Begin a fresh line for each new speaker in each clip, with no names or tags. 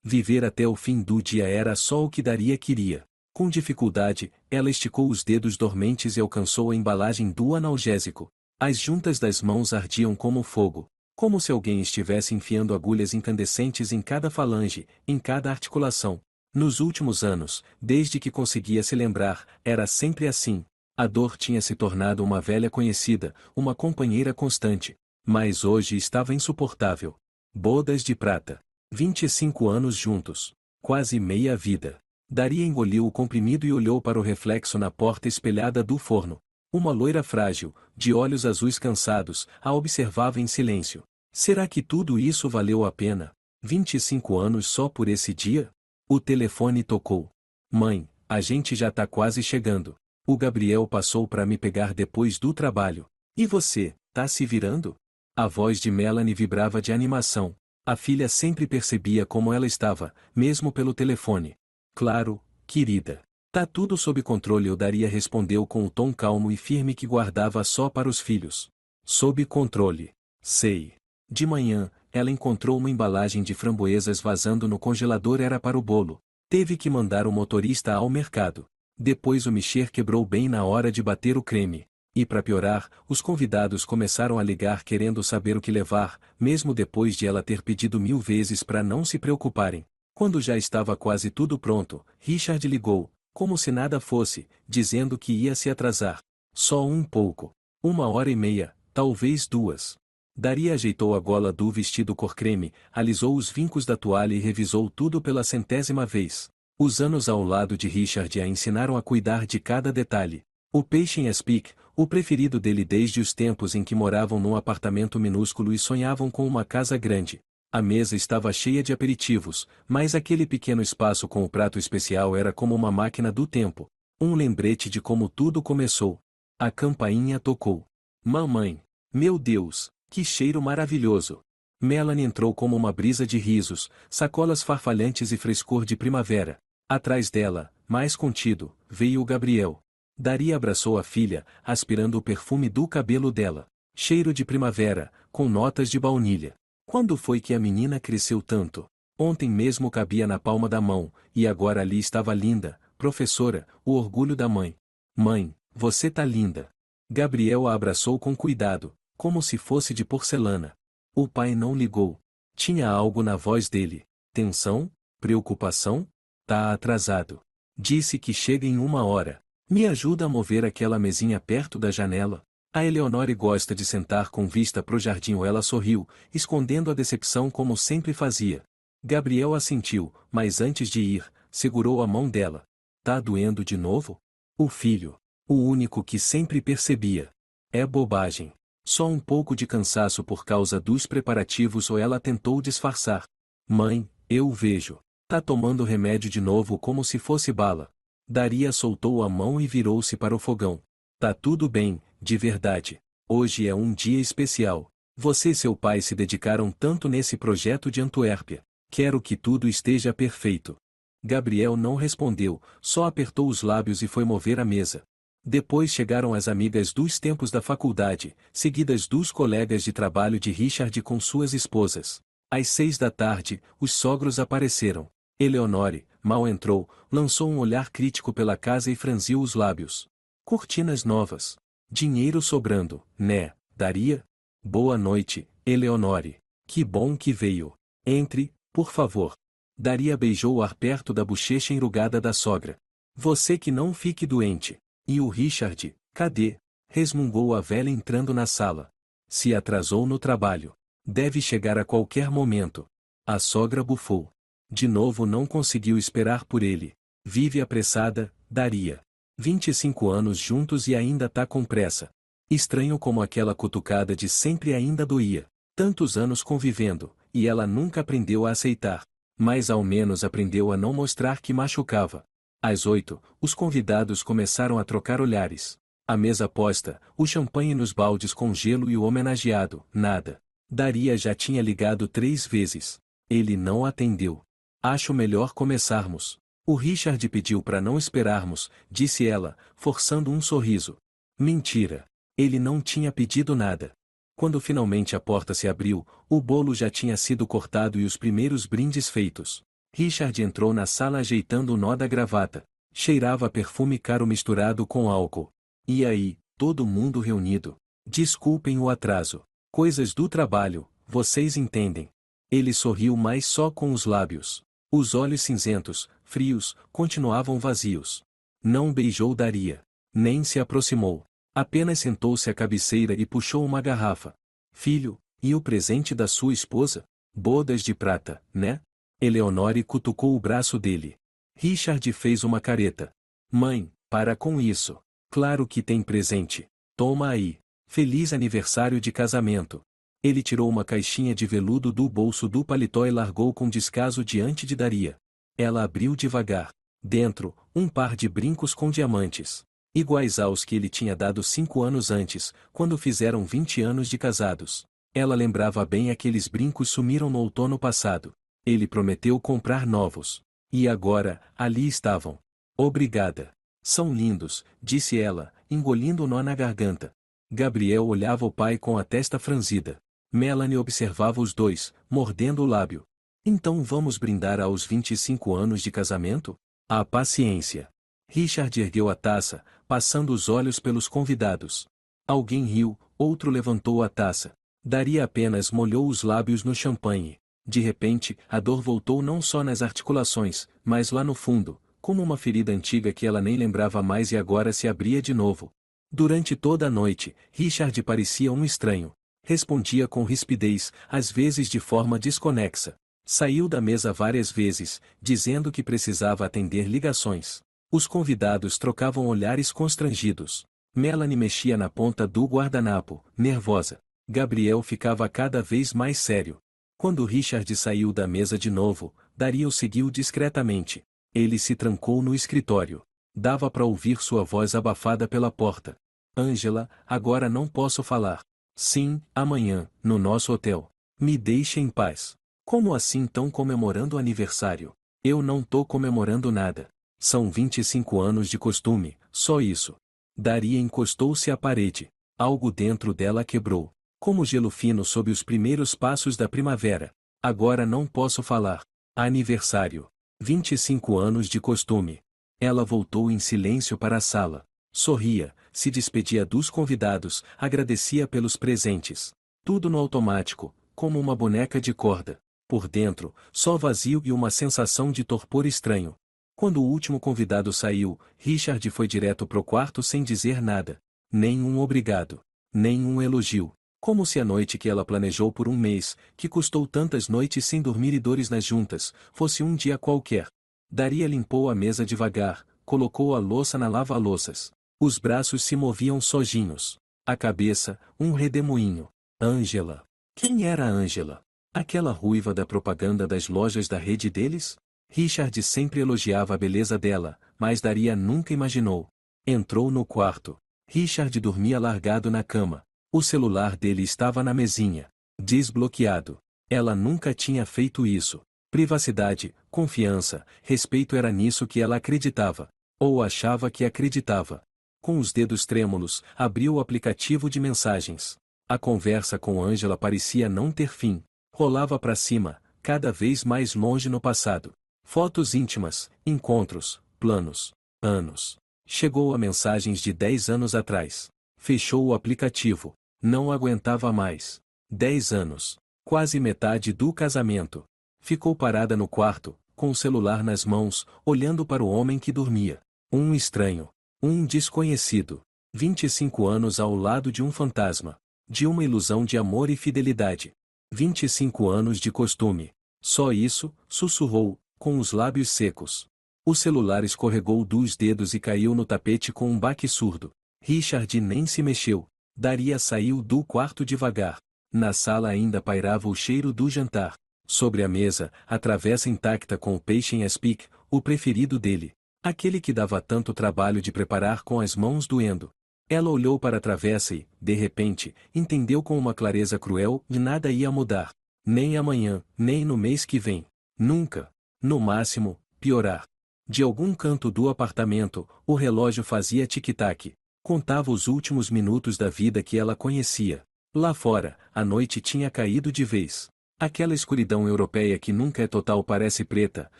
Viver até o fim do dia era só o que Daria queria. Com dificuldade, ela esticou os dedos dormentes e alcançou a embalagem do analgésico. As juntas das mãos ardiam como fogo, como se alguém estivesse enfiando agulhas incandescentes em cada falange, em cada articulação. Nos últimos anos, desde que conseguia se lembrar, era sempre assim. A dor tinha se tornado uma velha conhecida, uma companheira constante. Mas hoje estava insuportável. Bodas de prata. 25 anos juntos. Quase meia vida. Daria engoliu o comprimido e olhou para o reflexo na porta espelhada do forno. Uma loira frágil, de olhos azuis cansados, a observava em silêncio. Será que tudo isso valeu a pena? 25 anos só por esse dia? O telefone tocou. Mãe, a gente já tá quase chegando. O Gabriel passou para me pegar depois do trabalho. E você, tá se virando? A voz de Melanie vibrava de animação. A filha sempre percebia como ela estava, mesmo pelo telefone. Claro, querida. Tá tudo sob controle. O Daria respondeu com o tom calmo e firme que guardava só para os filhos. Sob controle. Sei. De manhã, ela encontrou uma embalagem de framboesas vazando no congelador. Era para o bolo. Teve que mandar o motorista ao mercado. Depois o mexer quebrou bem na hora de bater o creme. E para piorar, os convidados começaram a ligar querendo saber o que levar, mesmo depois de ela ter pedido 1000 vezes para não se preocuparem. Quando já estava quase tudo pronto, Richard ligou, como se nada fosse, dizendo que ia se atrasar. Só um pouco. 1h30, talvez 2. Daria ajeitou a gola do vestido cor creme, alisou os vincos da toalha e revisou tudo pela 100ª vez. Os anos ao lado de Richard a ensinaram a cuidar de cada detalhe. O peixe em aspic, o preferido dele desde os tempos em que moravam num apartamento minúsculo e sonhavam com uma casa grande. A mesa estava cheia de aperitivos, mas aquele pequeno espaço com o prato especial era como uma máquina do tempo. Um lembrete de como tudo começou. A campainha tocou. Mamãe! Meu Deus, que cheiro maravilhoso! Melanie entrou como uma brisa de risos, sacolas farfalhantes e frescor de primavera. Atrás dela, mais contido, veio o Gabriel. Daria abraçou a filha, aspirando o perfume do cabelo dela. Cheiro de primavera, com notas de baunilha. Quando foi que a menina cresceu tanto? Ontem mesmo cabia na palma da mão, e agora ali estava linda, professora, o orgulho da mãe. Mãe, você tá linda. Gabriel a abraçou com cuidado, como se fosse de porcelana. O pai não ligou. Tinha algo na voz dele. Tensão? Preocupação? Tá atrasado. Disse que chega em 1 hora. Me ajuda a mover aquela mesinha perto da janela? A Eleonore gosta de sentar com vista pro jardim. Ela sorriu, escondendo a decepção como sempre fazia. Gabriel assentiu, mas antes de ir, segurou a mão dela. Tá doendo de novo? O filho. O único que sempre percebia. É bobagem. Só um pouco de cansaço por causa dos preparativos. Ou ela tentou disfarçar. Mãe, eu vejo. Tá tomando remédio de novo como se fosse bala. Daria soltou a mão e virou-se para o fogão. Tá tudo bem, de verdade. Hoje é um dia especial. Você e seu pai se dedicaram tanto nesse projeto de Antuérpia. Quero que tudo esteja perfeito. Gabriel não respondeu, só apertou os lábios e foi mover a mesa. Depois chegaram as amigas dos tempos da faculdade, seguidas dos colegas de trabalho de Richard com suas esposas. Às 6 da tarde, os sogros apareceram. Eleonore, mal entrou, lançou um olhar crítico pela casa e franziu os lábios. Cortinas novas. Dinheiro sobrando, né, Daria? Boa noite, Eleonore. Que bom que veio. Entre, por favor. Daria beijou o ar perto da bochecha enrugada da sogra. Você que não fique doente. E o Richard, cadê? Resmungou a velha entrando na sala. Se atrasou no trabalho. Deve chegar a qualquer momento. A sogra bufou. De novo não conseguiu esperar por ele. Vive apressada, Daria. 25 anos juntos e ainda tá com pressa. Estranho como aquela cutucada de sempre ainda doía. Tantos anos convivendo, e ela nunca aprendeu a aceitar. Mas ao menos aprendeu a não mostrar que machucava. Às 8, os convidados começaram a trocar olhares. A mesa posta, o champanhe nos baldes com gelo e o homenageado, nada. Daria já tinha ligado 3 vezes. Ele não atendeu. Acho melhor começarmos. O Richard pediu para não esperarmos, disse ela, forçando um sorriso. Mentira. Ele não tinha pedido nada. Quando finalmente a porta se abriu, o bolo já tinha sido cortado e os primeiros brindes feitos. Richard entrou na sala ajeitando o nó da gravata. Cheirava a perfume caro misturado com álcool. E aí, todo mundo reunido. Desculpem o atraso. Coisas do trabalho, vocês entendem. Ele sorriu, mas só com os lábios. Os olhos cinzentos, frios, continuavam vazios. Não beijou Daria. Nem se aproximou. Apenas sentou-se à cabeceira e puxou uma garrafa. Filho, e o presente da sua esposa? Bodas de prata, né? Eleonore cutucou o braço dele. Richard fez uma careta. Mãe, para com isso. Claro que tem presente. Toma aí. Feliz aniversário de casamento. Ele tirou uma caixinha de veludo do bolso do paletó e largou com descaso diante de Daria. Ela abriu devagar. Dentro, um par de brincos com diamantes. Iguais aos que ele tinha dado 5 anos antes, quando fizeram 20 anos de casados. Ela lembrava bem, aqueles brincos sumiram no outono passado. Ele prometeu comprar novos. E agora, ali estavam. Obrigada. São lindos, disse ela, engolindo o nó na garganta. Gabriel olhava o pai com a testa franzida. Melanie observava os dois, mordendo o lábio. Então vamos brindar aos 25 anos de casamento? A paciência. Richard ergueu a taça, passando os olhos pelos convidados. Alguém riu, outro levantou a taça. Daria apenas molhou os lábios no champanhe. De repente, a dor voltou não só nas articulações, mas lá no fundo, como uma ferida antiga que ela nem lembrava mais e agora se abria de novo. Durante toda a noite, Richard parecia um estranho. Respondia com rispidez, às vezes de forma desconexa. Saiu da mesa várias vezes, dizendo que precisava atender ligações. Os convidados trocavam olhares constrangidos. Melanie mexia na ponta do guardanapo, nervosa. Gabriel ficava cada vez mais sério. Quando Richard saiu da mesa de novo, Daria o seguiu discretamente. Ele se trancou no escritório. Dava para ouvir sua voz abafada pela porta. Ângela, agora não posso falar. Sim, amanhã, no nosso hotel. Me deixe em paz. Como assim tão comemorando o aniversário? Eu não tô comemorando nada. São 25 anos de costume, só isso. Daria encostou-se à parede. Algo dentro dela quebrou. Como gelo fino sob os primeiros passos da primavera. Agora não posso falar. Aniversário. 25 anos de costume. Ela voltou em silêncio para a sala. Sorria, se despedia dos convidados, agradecia pelos presentes. Tudo no automático, como uma boneca de corda. Por dentro, só vazio e uma sensação de torpor estranho. Quando o último convidado saiu, Richard foi direto pro quarto sem dizer nada. Nenhum obrigado. Nenhum elogio. Como se a noite que ela planejou por um mês, que custou tantas noites sem dormir e dores nas juntas, fosse um dia qualquer. Daria limpou a mesa devagar, colocou a louça na lava-louças. Os braços se moviam sojinhos. A cabeça, um redemoinho. Ângela. Quem era Ângela? Aquela ruiva da propaganda das lojas da rede deles? Richard sempre elogiava a beleza dela, mas Daria nunca imaginou. Entrou no quarto. Richard dormia largado na cama. O celular dele estava na mesinha. Desbloqueado. Ela nunca tinha feito isso. Privacidade, confiança, respeito era nisso que ela acreditava. Ou achava que acreditava. Com os dedos trêmulos, abriu o aplicativo de mensagens. A conversa com Ângela parecia não ter fim. Rolava para cima, cada vez mais longe no passado. Fotos íntimas, encontros, planos, anos. Chegou a mensagens de 10 anos atrás. Fechou o aplicativo. Não aguentava mais. 10 anos. Quase metade do casamento. Ficou parada no quarto, com o celular nas mãos, olhando para o homem que dormia. Um estranho. Um desconhecido. 25 anos ao lado de um fantasma. De uma ilusão de amor e fidelidade. 25 anos de costume. Só isso, sussurrou, com os lábios secos. O celular escorregou dos dedos e caiu no tapete com um baque surdo. Richard nem se mexeu. Daria saiu do quarto devagar. Na sala ainda pairava o cheiro do jantar. Sobre a mesa, a travessa intacta com o peixe em aspic, o preferido dele. Aquele que dava tanto trabalho de preparar com as mãos doendo. Ela olhou para a travessa e, de repente, entendeu com uma clareza cruel que nada ia mudar. Nem amanhã, nem no mês que vem. Nunca. No máximo, piorar. De algum canto do apartamento, o relógio fazia tic-tac. Contava os últimos minutos da vida que ela conhecia. Lá fora, a noite tinha caído de vez. Aquela escuridão europeia que nunca é total parece preta,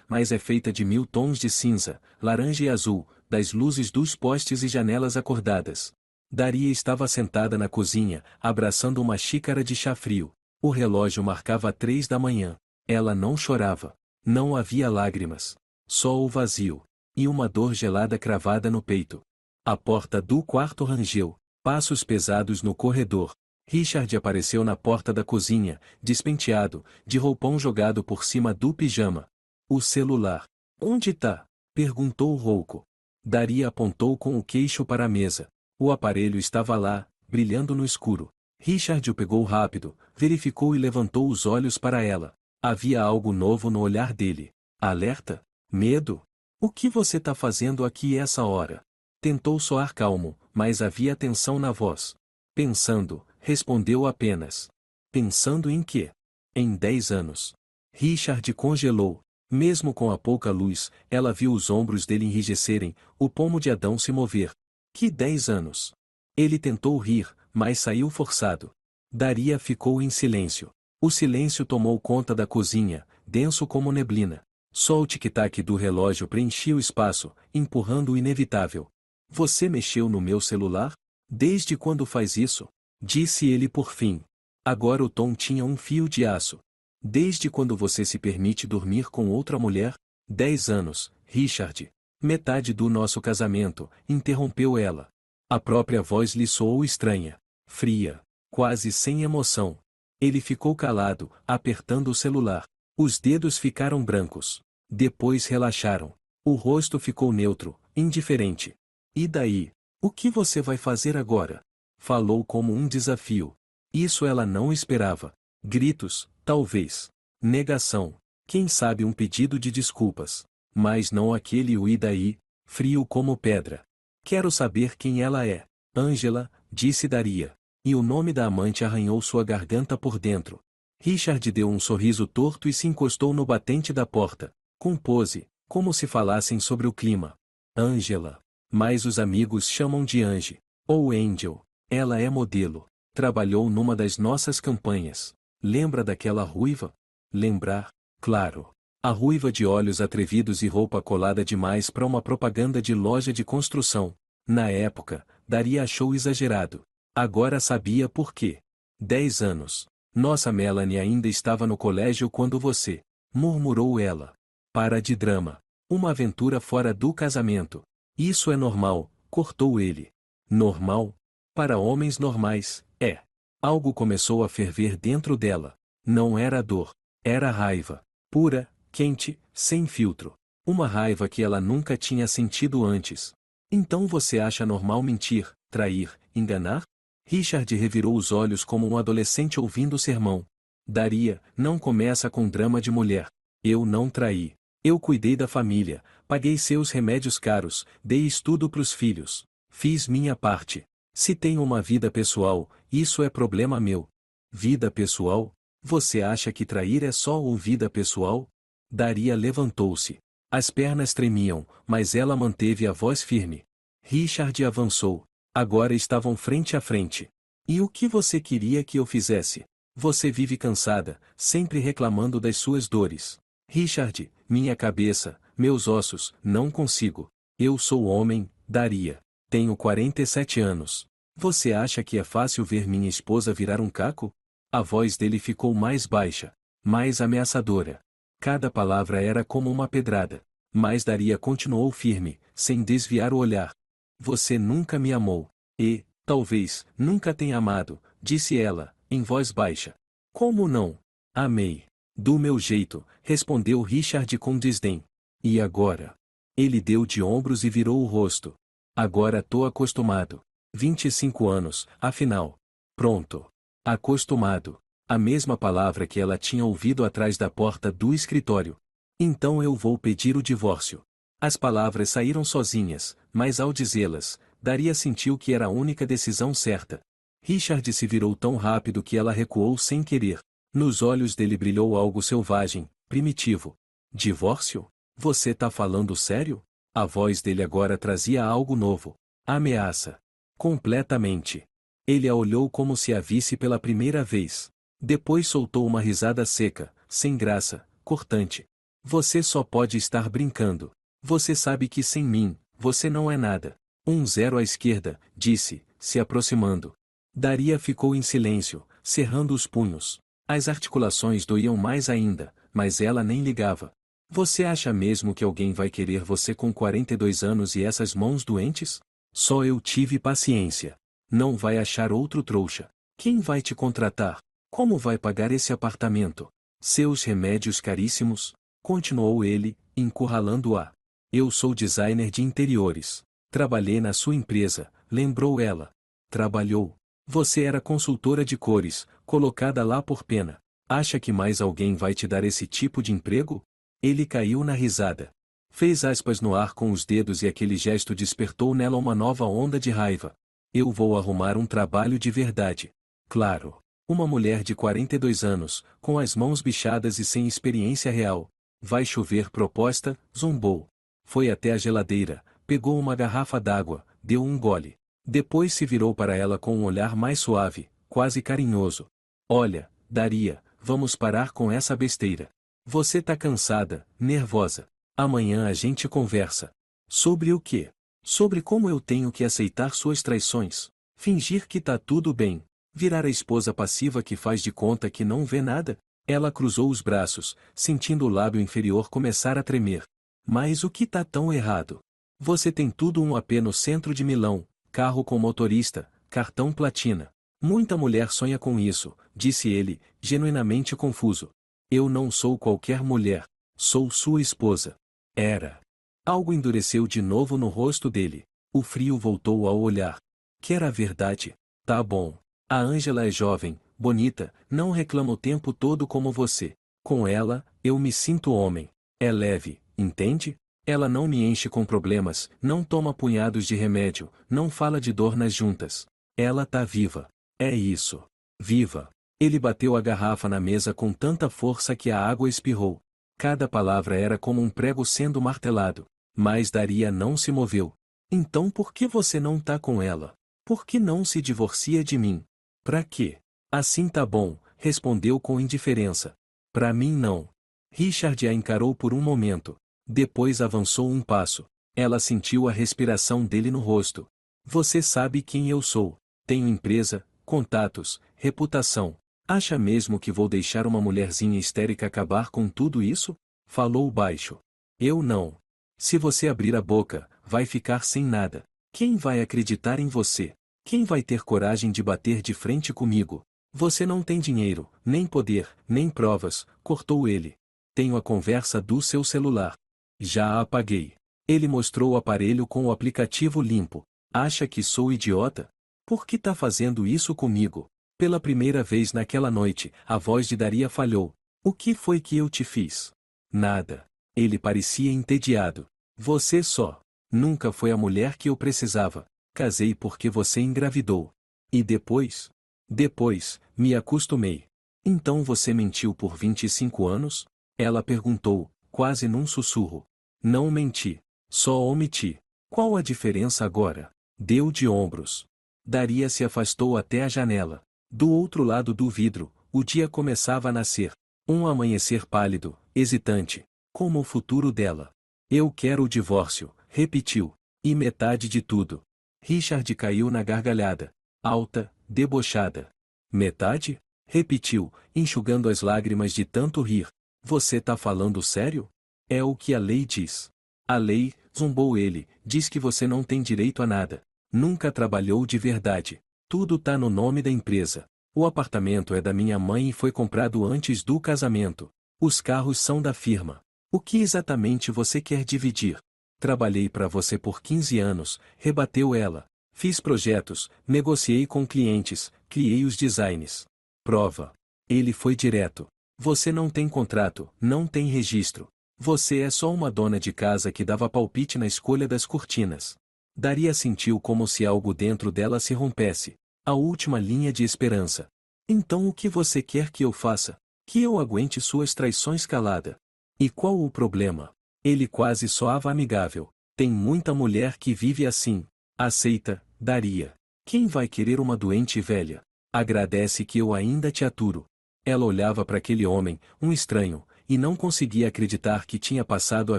mas é feita de 1000 tons de cinza, laranja e azul, das luzes dos postes e janelas acordadas. Daria estava sentada na cozinha, abraçando uma xícara de chá frio. O relógio marcava 3 da manhã. Ela não chorava. Não havia lágrimas. Só o vazio. E uma dor gelada cravada no peito. A porta do quarto rangeu. Passos pesados no corredor. Richard apareceu na porta da cozinha, despenteado, de roupão jogado por cima do pijama. O celular. Onde tá? Perguntou rouco. Daria apontou com o queixo para a mesa. O aparelho estava lá, brilhando no escuro. Richard o pegou rápido, verificou e levantou os olhos para ela. Havia algo novo no olhar dele. Alerta? Medo? O que você tá fazendo aqui essa hora? Tentou soar calmo, mas havia tensão na voz. Pensando, respondeu apenas. Pensando em quê? Em 10 anos. Richard congelou. Mesmo com a pouca luz, ela viu os ombros dele enrijecerem, o pomo de Adão se mover. Que 10 anos? Ele tentou rir, mas saiu forçado. Daria ficou em silêncio. O silêncio tomou conta da cozinha, denso como neblina. Só o tic-tac do relógio preenchia o espaço, empurrando o inevitável. Você mexeu no meu celular? Desde quando faz isso? Disse ele por fim. Agora o tom tinha um fio de aço. Desde quando você se permite dormir com outra mulher? 10 anos, Richard. Metade do nosso casamento, interrompeu ela. A própria voz lhe soou estranha, fria, quase sem emoção. Ele ficou calado, apertando o celular. Os dedos ficaram brancos. Depois relaxaram. O rosto ficou neutro, indiferente. E daí? O que você vai fazer agora? Falou como um desafio. Isso ela não esperava. Gritos, talvez. Negação. Quem sabe um pedido de desculpas. Mas não aquele e daí, frio como pedra. Quero saber quem ela é. Ângela, disse Daria. E o nome da amante arranhou sua garganta por dentro. Richard deu um sorriso torto e se encostou no batente da porta. Com pose, como se falassem sobre o clima. Ângela. Mas os amigos chamam de Ange. Ou Angel. Ela é modelo. Trabalhou numa das nossas campanhas. Lembra daquela ruiva? Lembrar? Claro. A ruiva de olhos atrevidos e roupa colada demais para uma propaganda de loja de construção. Na época, Daria achou exagerado. Agora sabia por quê. 10 anos. Nossa Melanie ainda estava no colégio quando você. Murmurou ela. Para de drama. Uma aventura fora do casamento. Isso é normal, cortou ele. Normal? Para homens normais, é. Algo começou a ferver dentro dela. Não era dor. Era raiva. Pura, quente, sem filtro. Uma raiva que ela nunca tinha sentido antes. Então você acha normal mentir, trair, enganar? Richard revirou os olhos como um adolescente ouvindo o sermão. Daria, não começa com drama de mulher. Eu não traí. Eu cuidei da família, paguei seus remédios caros, dei estudo pros filhos. Fiz minha parte. Se tenho uma vida pessoal, isso é problema meu. Vida pessoal? Você acha que trair é só ou vida pessoal? Daria levantou-se. As pernas tremiam, mas ela manteve a voz firme. Richard avançou. Agora estavam frente a frente. E o que você queria que eu fizesse? Você vive cansada, sempre reclamando das suas dores. Richard, minha cabeça, meus ossos, não consigo. Eu sou homem, Daria. Tenho 47 anos. Você acha que é fácil ver minha esposa virar um caco? A voz dele ficou mais baixa, mais ameaçadora. Cada palavra era como uma pedrada. Mas Daria continuou firme, sem desviar o olhar. Você nunca me amou. E, talvez, nunca tenha amado, disse ela, em voz baixa. Como não? Amei. Do meu jeito, respondeu Richard com desdém. E agora? Ele deu de ombros e virou o rosto. Agora tô acostumado. 25 anos, afinal. Pronto. Acostumado. A mesma palavra que ela tinha ouvido atrás da porta do escritório. Então eu vou pedir o divórcio. As palavras saíram sozinhas, mas ao dizê-las, Daria sentiu que era a única decisão certa. Richard se virou tão rápido que ela recuou sem querer. Nos olhos dele brilhou algo selvagem, primitivo. Divórcio? Você tá falando sério? A voz dele agora trazia algo novo. Ameaça. Completamente. Ele a olhou como se a visse pela primeira vez. Depois soltou uma risada seca, sem graça, cortante. Você só pode estar brincando. Você sabe que sem mim, você não é nada. 1-0 à esquerda, disse, se aproximando. Daria ficou em silêncio, cerrando os punhos. As articulações doíam mais ainda, mas ela nem ligava. Você acha mesmo que alguém vai querer você com 42 anos e essas mãos doentes? Só eu tive paciência. Não vai achar outro trouxa. Quem vai te contratar? Como vai pagar esse apartamento? Seus remédios caríssimos? Continuou ele, encurralando-a. Eu sou designer de interiores. Trabalhei na sua empresa, lembrou ela. Trabalhou. Você era consultora de cores, colocada lá por pena. Acha que mais alguém vai te dar esse tipo de emprego? Ele caiu na risada. Fez aspas no ar com os dedos e aquele gesto despertou nela uma nova onda de raiva. Eu vou arrumar um trabalho de verdade. Claro. Uma mulher de 42 anos, com as mãos bichadas e sem experiência real. Vai chover proposta, zombou. Foi até a geladeira, pegou uma garrafa d'água, deu um gole. Depois se virou para ela com um olhar mais suave, quase carinhoso. Olha, Daria, vamos parar com essa besteira. Você tá cansada, nervosa. Amanhã a gente conversa. Sobre o quê? Sobre como eu tenho que aceitar suas traições. Fingir que tá tudo bem. Virar a esposa passiva que faz de conta que não vê nada? Ela cruzou os braços, sentindo o lábio inferior começar a tremer. Mas o que tá tão errado? Você tem tudo um AP no centro de Milão, carro com motorista, cartão platina. Muita mulher sonha com isso, disse ele, genuinamente confuso. Eu não sou qualquer mulher. Sou sua esposa. Era. Algo endureceu de novo no rosto dele. O frio voltou ao olhar. Quer a verdade? Tá bom. A Ângela é jovem, bonita, não reclama o tempo todo como você. Com ela, eu me sinto homem. É leve, entende? Ela não me enche com problemas, não toma punhados de remédio, não fala de dor nas juntas. Ela tá viva. É isso. Viva. Ele bateu a garrafa na mesa com tanta força que a água espirrou. Cada palavra era como um prego sendo martelado. Mas Daria não se moveu. Então por que você não tá com ela? Por que não se divorcia de mim? Pra quê? Assim tá bom, respondeu com indiferença. Pra mim não. Richard a encarou por um momento. Depois avançou um passo. Ela sentiu a respiração dele no rosto. Você sabe quem eu sou. Tenho empresa, contatos, reputação. Acha mesmo que vou deixar uma mulherzinha histérica acabar com tudo isso? Falou baixo. Eu não. Se você abrir a boca, vai ficar sem nada. Quem vai acreditar em você? Quem vai ter coragem de bater de frente comigo? Você não tem dinheiro, nem poder, nem provas, cortou ele. Tenho a conversa do seu celular. Já a apaguei. Ele mostrou o aparelho com o aplicativo limpo. Acha que sou idiota? Por que tá fazendo isso comigo? Pela primeira vez naquela noite, a voz de Daria falhou. O que foi que eu te fiz? Nada. Ele parecia entediado. Você só. Nunca foi a mulher que eu precisava. Casei porque você engravidou. E depois? Depois, me acostumei. Então você mentiu por 25 anos? Ela perguntou, quase num sussurro. Não menti. Só omiti. Qual a diferença agora? Deu de ombros. Daria se afastou até a janela. Do outro lado do vidro, o dia começava a nascer. Um amanhecer pálido, hesitante, como o futuro dela. Eu quero o divórcio, repetiu. E metade de tudo. Richard caiu na gargalhada. Alta, debochada. Metade? Repetiu, enxugando as lágrimas de tanto rir. Você tá falando sério? É o que a lei diz. A lei, zombou ele, diz que você não tem direito a nada. Nunca trabalhou de verdade. Tudo tá no nome da empresa. O apartamento é da minha mãe e foi comprado antes do casamento. Os carros são da firma. O que exatamente você quer dividir? Trabalhei para você por 15 anos, rebateu ela. Fiz projetos, negociei com clientes, criei os designs. Prova. Ele foi direto. Você não tem contrato, não tem registro. Você é só uma dona de casa que dava palpite na escolha das cortinas. Daria sentiu como se algo dentro dela se rompesse. A última linha de esperança. Então o que você quer que eu faça? Que eu aguente suas traições calada? E qual o problema? Ele quase soava amigável. Tem muita mulher que vive assim. Aceita, Daria. Quem vai querer uma doente velha? Agradece que eu ainda te aturo. Ela olhava para aquele homem, um estranho, e não conseguia acreditar que tinha passado a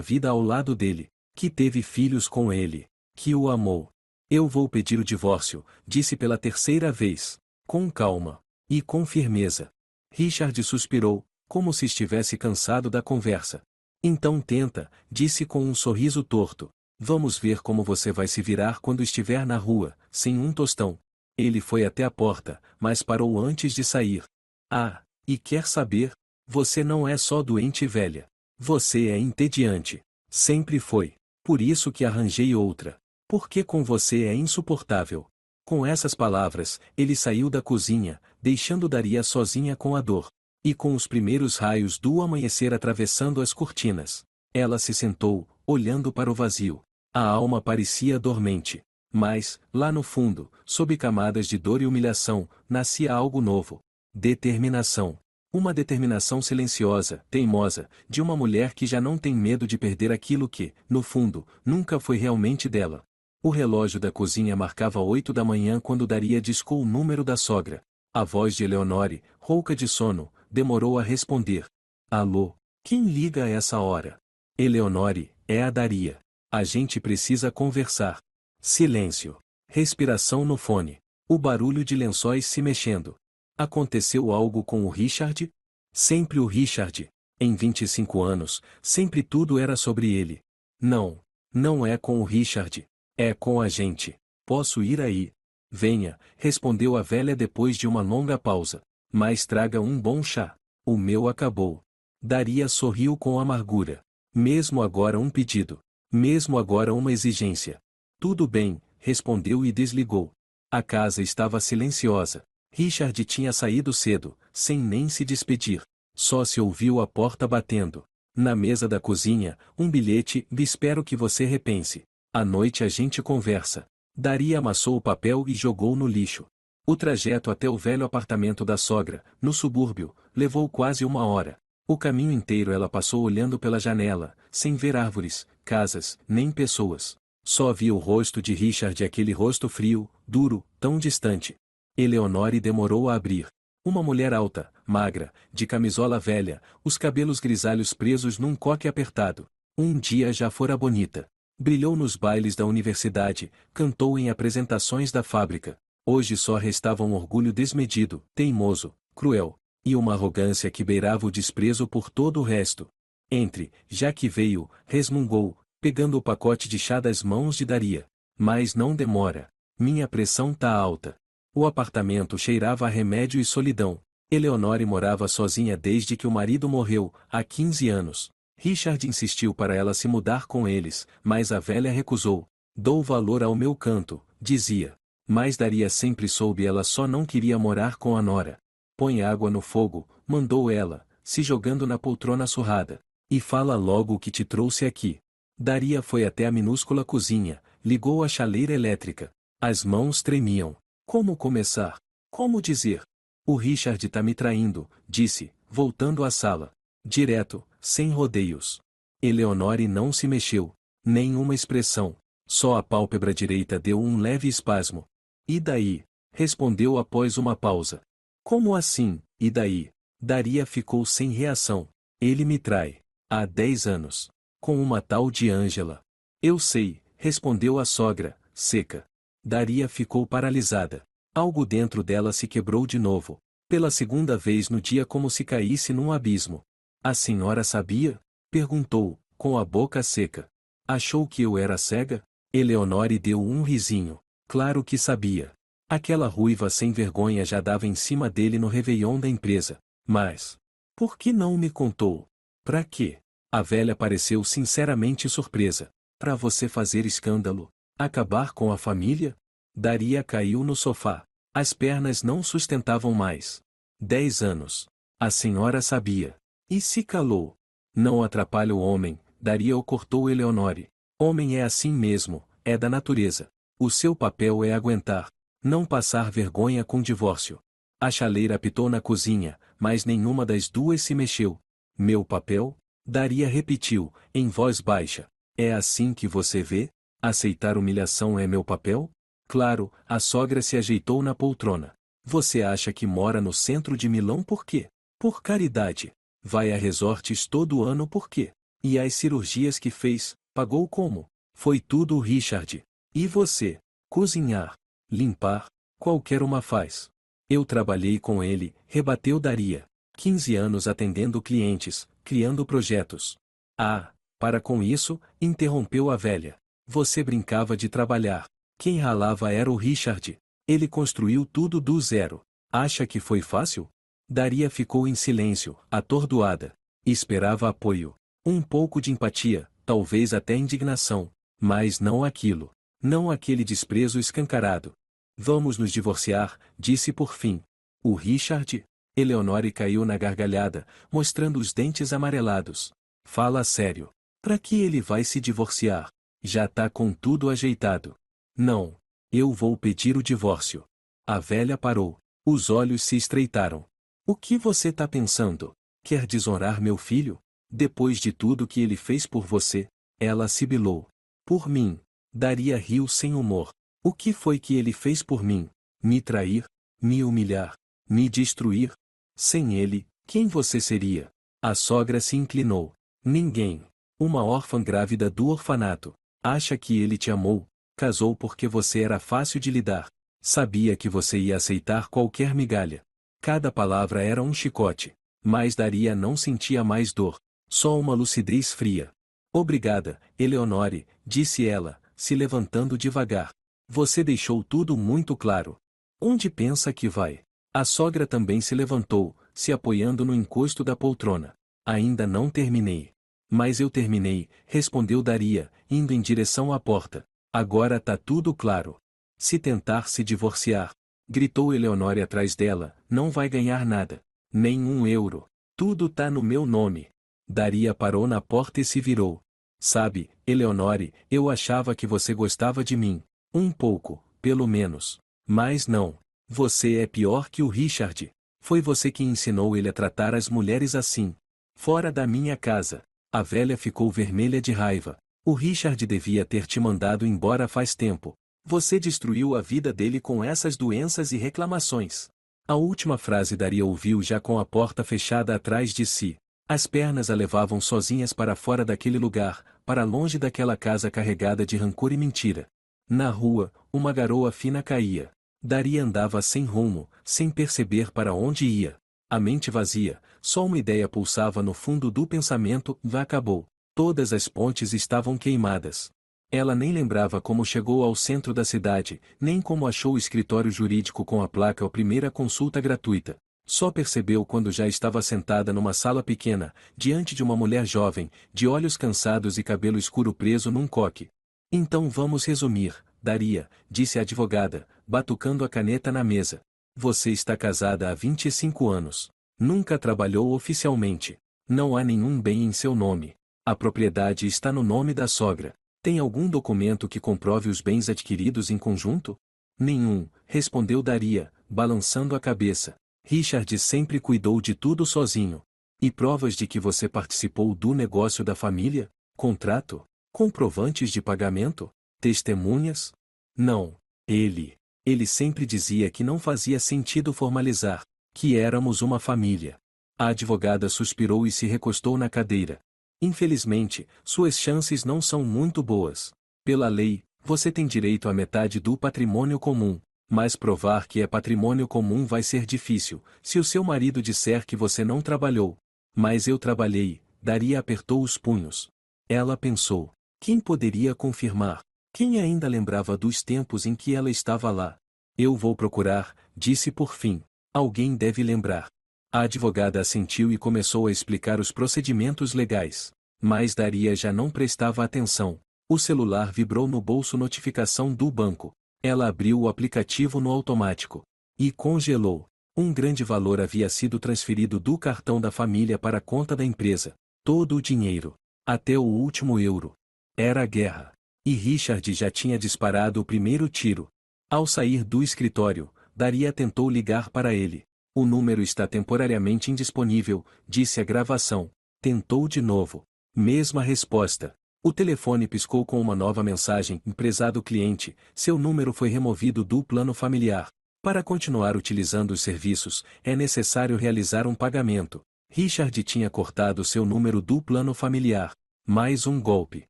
vida ao lado dele, que teve filhos com ele, que o amou. Eu vou pedir o divórcio, disse pela terceira vez, com calma e com firmeza. Richard suspirou, como se estivesse cansado da conversa. Então tenta, disse com um sorriso torto. Vamos ver como você vai se virar quando estiver na rua, sem um tostão. Ele foi até a porta, mas parou antes de sair. Ah, e quer saber? Você não é só doente velha. Você é entediante. Sempre foi. Por isso que arranjei outra. Porque com você é insuportável. Com essas palavras, ele saiu da cozinha, deixando Daria sozinha com a dor. E com os primeiros raios do amanhecer atravessando as cortinas, ela se sentou, olhando para o vazio. A alma parecia dormente. Mas, lá no fundo, sob camadas de dor e humilhação, nascia algo novo. Determinação. Uma determinação silenciosa, teimosa, de uma mulher que já não tem medo de perder aquilo que, no fundo, nunca foi realmente dela. O relógio da cozinha marcava 8 da manhã quando Daria discou o número da sogra. A voz de Eleonore, rouca de sono, demorou a responder. Alô? Quem liga a essa hora? Eleonore, é a Daria. A gente precisa conversar. Silêncio. Respiração no fone. O barulho de lençóis se mexendo. Aconteceu algo com o Richard? Sempre o Richard. Em 25 anos, sempre tudo era sobre ele. Não. Não é com o Richard. É com a gente. Posso ir aí? Venha, respondeu a velha depois de uma longa pausa. Mas traga um bom chá. O meu acabou. Daria sorriu com amargura. Mesmo agora um pedido. Mesmo agora uma exigência. Tudo bem, respondeu e desligou. A casa estava silenciosa. Richard tinha saído cedo, sem nem se despedir. Só se ouviu a porta batendo. Na mesa da cozinha, um bilhete, espero que você repense. À noite a gente conversa. Daria amassou o papel e jogou no lixo. O trajeto até o velho apartamento da sogra, no subúrbio, levou quase 1 hora. O caminho inteiro ela passou olhando pela janela, sem ver árvores, casas, nem pessoas. Só via o rosto de Richard, aquele rosto frio, duro, tão distante. Eleonore demorou a abrir. Uma mulher alta, magra, de camisola velha, os cabelos grisalhos presos num coque apertado. Um dia já fora bonita. Brilhou nos bailes da universidade, cantou em apresentações da fábrica. Hoje só restava um orgulho desmedido, teimoso, cruel, e uma arrogância que beirava o desprezo por todo o resto. Entre, já que veio, resmungou, pegando o pacote de chá das mãos de Daria. Mas não demora. Minha pressão tá alta. O apartamento cheirava a remédio e solidão. Eleonore morava sozinha desde que o marido morreu, há 15 anos. Richard insistiu para ela se mudar com eles, mas a velha recusou. Dou valor ao meu canto, dizia. Mas Daria sempre soube, ela só não queria morar com a nora. Põe água no fogo, mandou ela, se jogando na poltrona surrada. E fala logo o que te trouxe aqui. Daria foi até a minúscula cozinha, ligou a chaleira elétrica. As mãos tremiam. Como começar? Como dizer? O Richard tá me traindo, disse, voltando à sala. Direto, sem rodeios. Eleonore não se mexeu. Nenhuma expressão. Só a pálpebra direita deu um leve espasmo. E daí? Respondeu após uma pausa. Como assim, e daí? Daria ficou sem reação. Ele me trai. Há 10 anos. Com uma tal de Ângela. Eu sei, respondeu a sogra, seca. Daria ficou paralisada. Algo dentro dela se quebrou de novo. Pela segunda vez no dia, como se caísse num abismo. A senhora sabia? Perguntou, com a boca seca. Achou que eu era cega? Eleonore deu um risinho. Claro que sabia. Aquela ruiva sem vergonha já dava em cima dele no réveillon da empresa. Mas, por que não me contou? Pra quê? A velha pareceu sinceramente surpresa. Pra você fazer escândalo? Acabar com a família? Daria caiu no sofá. As pernas não sustentavam mais. 10 anos. A senhora sabia. E se calou. Não atrapalha o homem, Daria o cortou Eleonore. Homem é assim mesmo, é da natureza. O seu papel é aguentar. Não passar vergonha com divórcio. A chaleira apitou na cozinha, mas nenhuma das duas se mexeu. Meu papel? Daria repetiu, em voz baixa. É assim que você vê? Aceitar humilhação é meu papel? Claro, a sogra se ajeitou na poltrona. Você acha que mora no centro de Milão por quê? Por caridade. Vai a resorts todo ano por quê? E as cirurgias que fez, pagou como? Foi tudo o Richard. E você? Cozinhar, limpar, qualquer uma faz. Eu trabalhei com ele, rebateu Daria. 15 anos atendendo clientes, criando projetos. Ah, para com isso, interrompeu a velha. Você brincava de trabalhar. Quem ralava era o Richard. Ele construiu tudo do zero. Acha que foi fácil? Daria ficou em silêncio, atordoada. Esperava apoio. Um pouco de empatia, talvez até indignação. Mas não aquilo. Não aquele desprezo escancarado. Vamos nos divorciar, disse por fim. O Richard? Eleonore caiu na gargalhada, mostrando os dentes amarelados. Fala sério. Pra que ele vai se divorciar? Já tá com tudo ajeitado. Não. Eu vou pedir o divórcio. A velha parou. Os olhos se estreitaram. O que você tá pensando? Quer desonrar meu filho? Depois de tudo que ele fez por você? Ela sibilou. Por mim. Daria riu sem humor. O que foi que ele fez por mim? Me trair? Me humilhar? Me destruir? Sem ele, quem você seria? A sogra se inclinou. Ninguém. Uma órfã grávida do orfanato. Acha que ele te amou? Casou porque você era fácil de lidar. Sabia que você ia aceitar qualquer migalha. Cada palavra era um chicote. Mas Daria não sentia mais dor. Só uma lucidez fria. Obrigada, Eleonore, disse ela, se levantando devagar. Você deixou tudo muito claro. Onde pensa que vai? A sogra também se levantou, se apoiando no encosto da poltrona. Ainda não terminei. Mas eu terminei, respondeu Daria, indo em direção à porta. Agora tá tudo claro. Se tentar se divorciar, gritou Eleonore atrás dela, não vai ganhar nada. Nem €1. Tudo tá no meu nome. Daria parou na porta e se virou. Sabe, Eleonore, eu achava que você gostava de mim. Um pouco, pelo menos. Mas não. Você é pior que o Richard. Foi você que ensinou ele a tratar as mulheres assim. Fora da minha casa. A velha ficou vermelha de raiva. O Richard devia ter te mandado embora faz tempo. Você destruiu a vida dele com essas doenças e reclamações. A última frase Daria ouviu já com a porta fechada atrás de si. As pernas a levavam sozinhas para fora daquele lugar, para longe daquela casa carregada de rancor e mentira. Na rua, uma garoa fina caía. Daria andava sem rumo, sem perceber para onde ia. A mente vazia, só uma ideia pulsava no fundo do pensamento, já acabou. Todas as pontes estavam queimadas. Ela nem lembrava como chegou ao centro da cidade, nem como achou o escritório jurídico com a placa "A primeira consulta gratuita". Só percebeu quando já estava sentada numa sala pequena, diante de uma mulher jovem, de olhos cansados e cabelo escuro preso num coque. Então vamos resumir, Daria, disse a advogada, batucando a caneta na mesa. Você está casada há 25 anos. Nunca trabalhou oficialmente. Não há nenhum bem em seu nome. A propriedade está no nome da sogra. Tem algum documento que comprove os bens adquiridos em conjunto? Nenhum, respondeu Daria, balançando a cabeça. Richard sempre cuidou de tudo sozinho. E provas de que você participou do negócio da família? Contrato? Comprovantes de pagamento? Testemunhas? Não. Ele sempre dizia que não fazia sentido formalizar, que éramos uma família. A advogada suspirou e se recostou na cadeira. Infelizmente, suas chances não são muito boas. Pela lei, você tem direito à metade do patrimônio comum, mas provar que é patrimônio comum vai ser difícil, se o seu marido disser que você não trabalhou. Mas eu trabalhei, Daria apertou os punhos. Ela pensou. Quem poderia confirmar? Quem ainda lembrava dos tempos em que ela estava lá? Eu vou procurar, disse por fim. Alguém deve lembrar. A advogada assentiu e começou a explicar os procedimentos legais. Mas Daria já não prestava atenção. O celular vibrou no bolso notificação do banco. Ela abriu o aplicativo no automático. E congelou. Um grande valor havia sido transferido do cartão da família para a conta da empresa. Todo o dinheiro. Até o último euro. Era a guerra. E Richard já tinha disparado o primeiro tiro. Ao sair do escritório, Daria tentou ligar para ele. O número está temporariamente indisponível, disse a gravação. Tentou de novo. Mesma resposta. O telefone piscou com uma nova mensagem. Prezado cliente, seu número foi removido do plano familiar. Para continuar utilizando os serviços, é necessário realizar um pagamento. Richard tinha cortado seu número do plano familiar. Mais um golpe.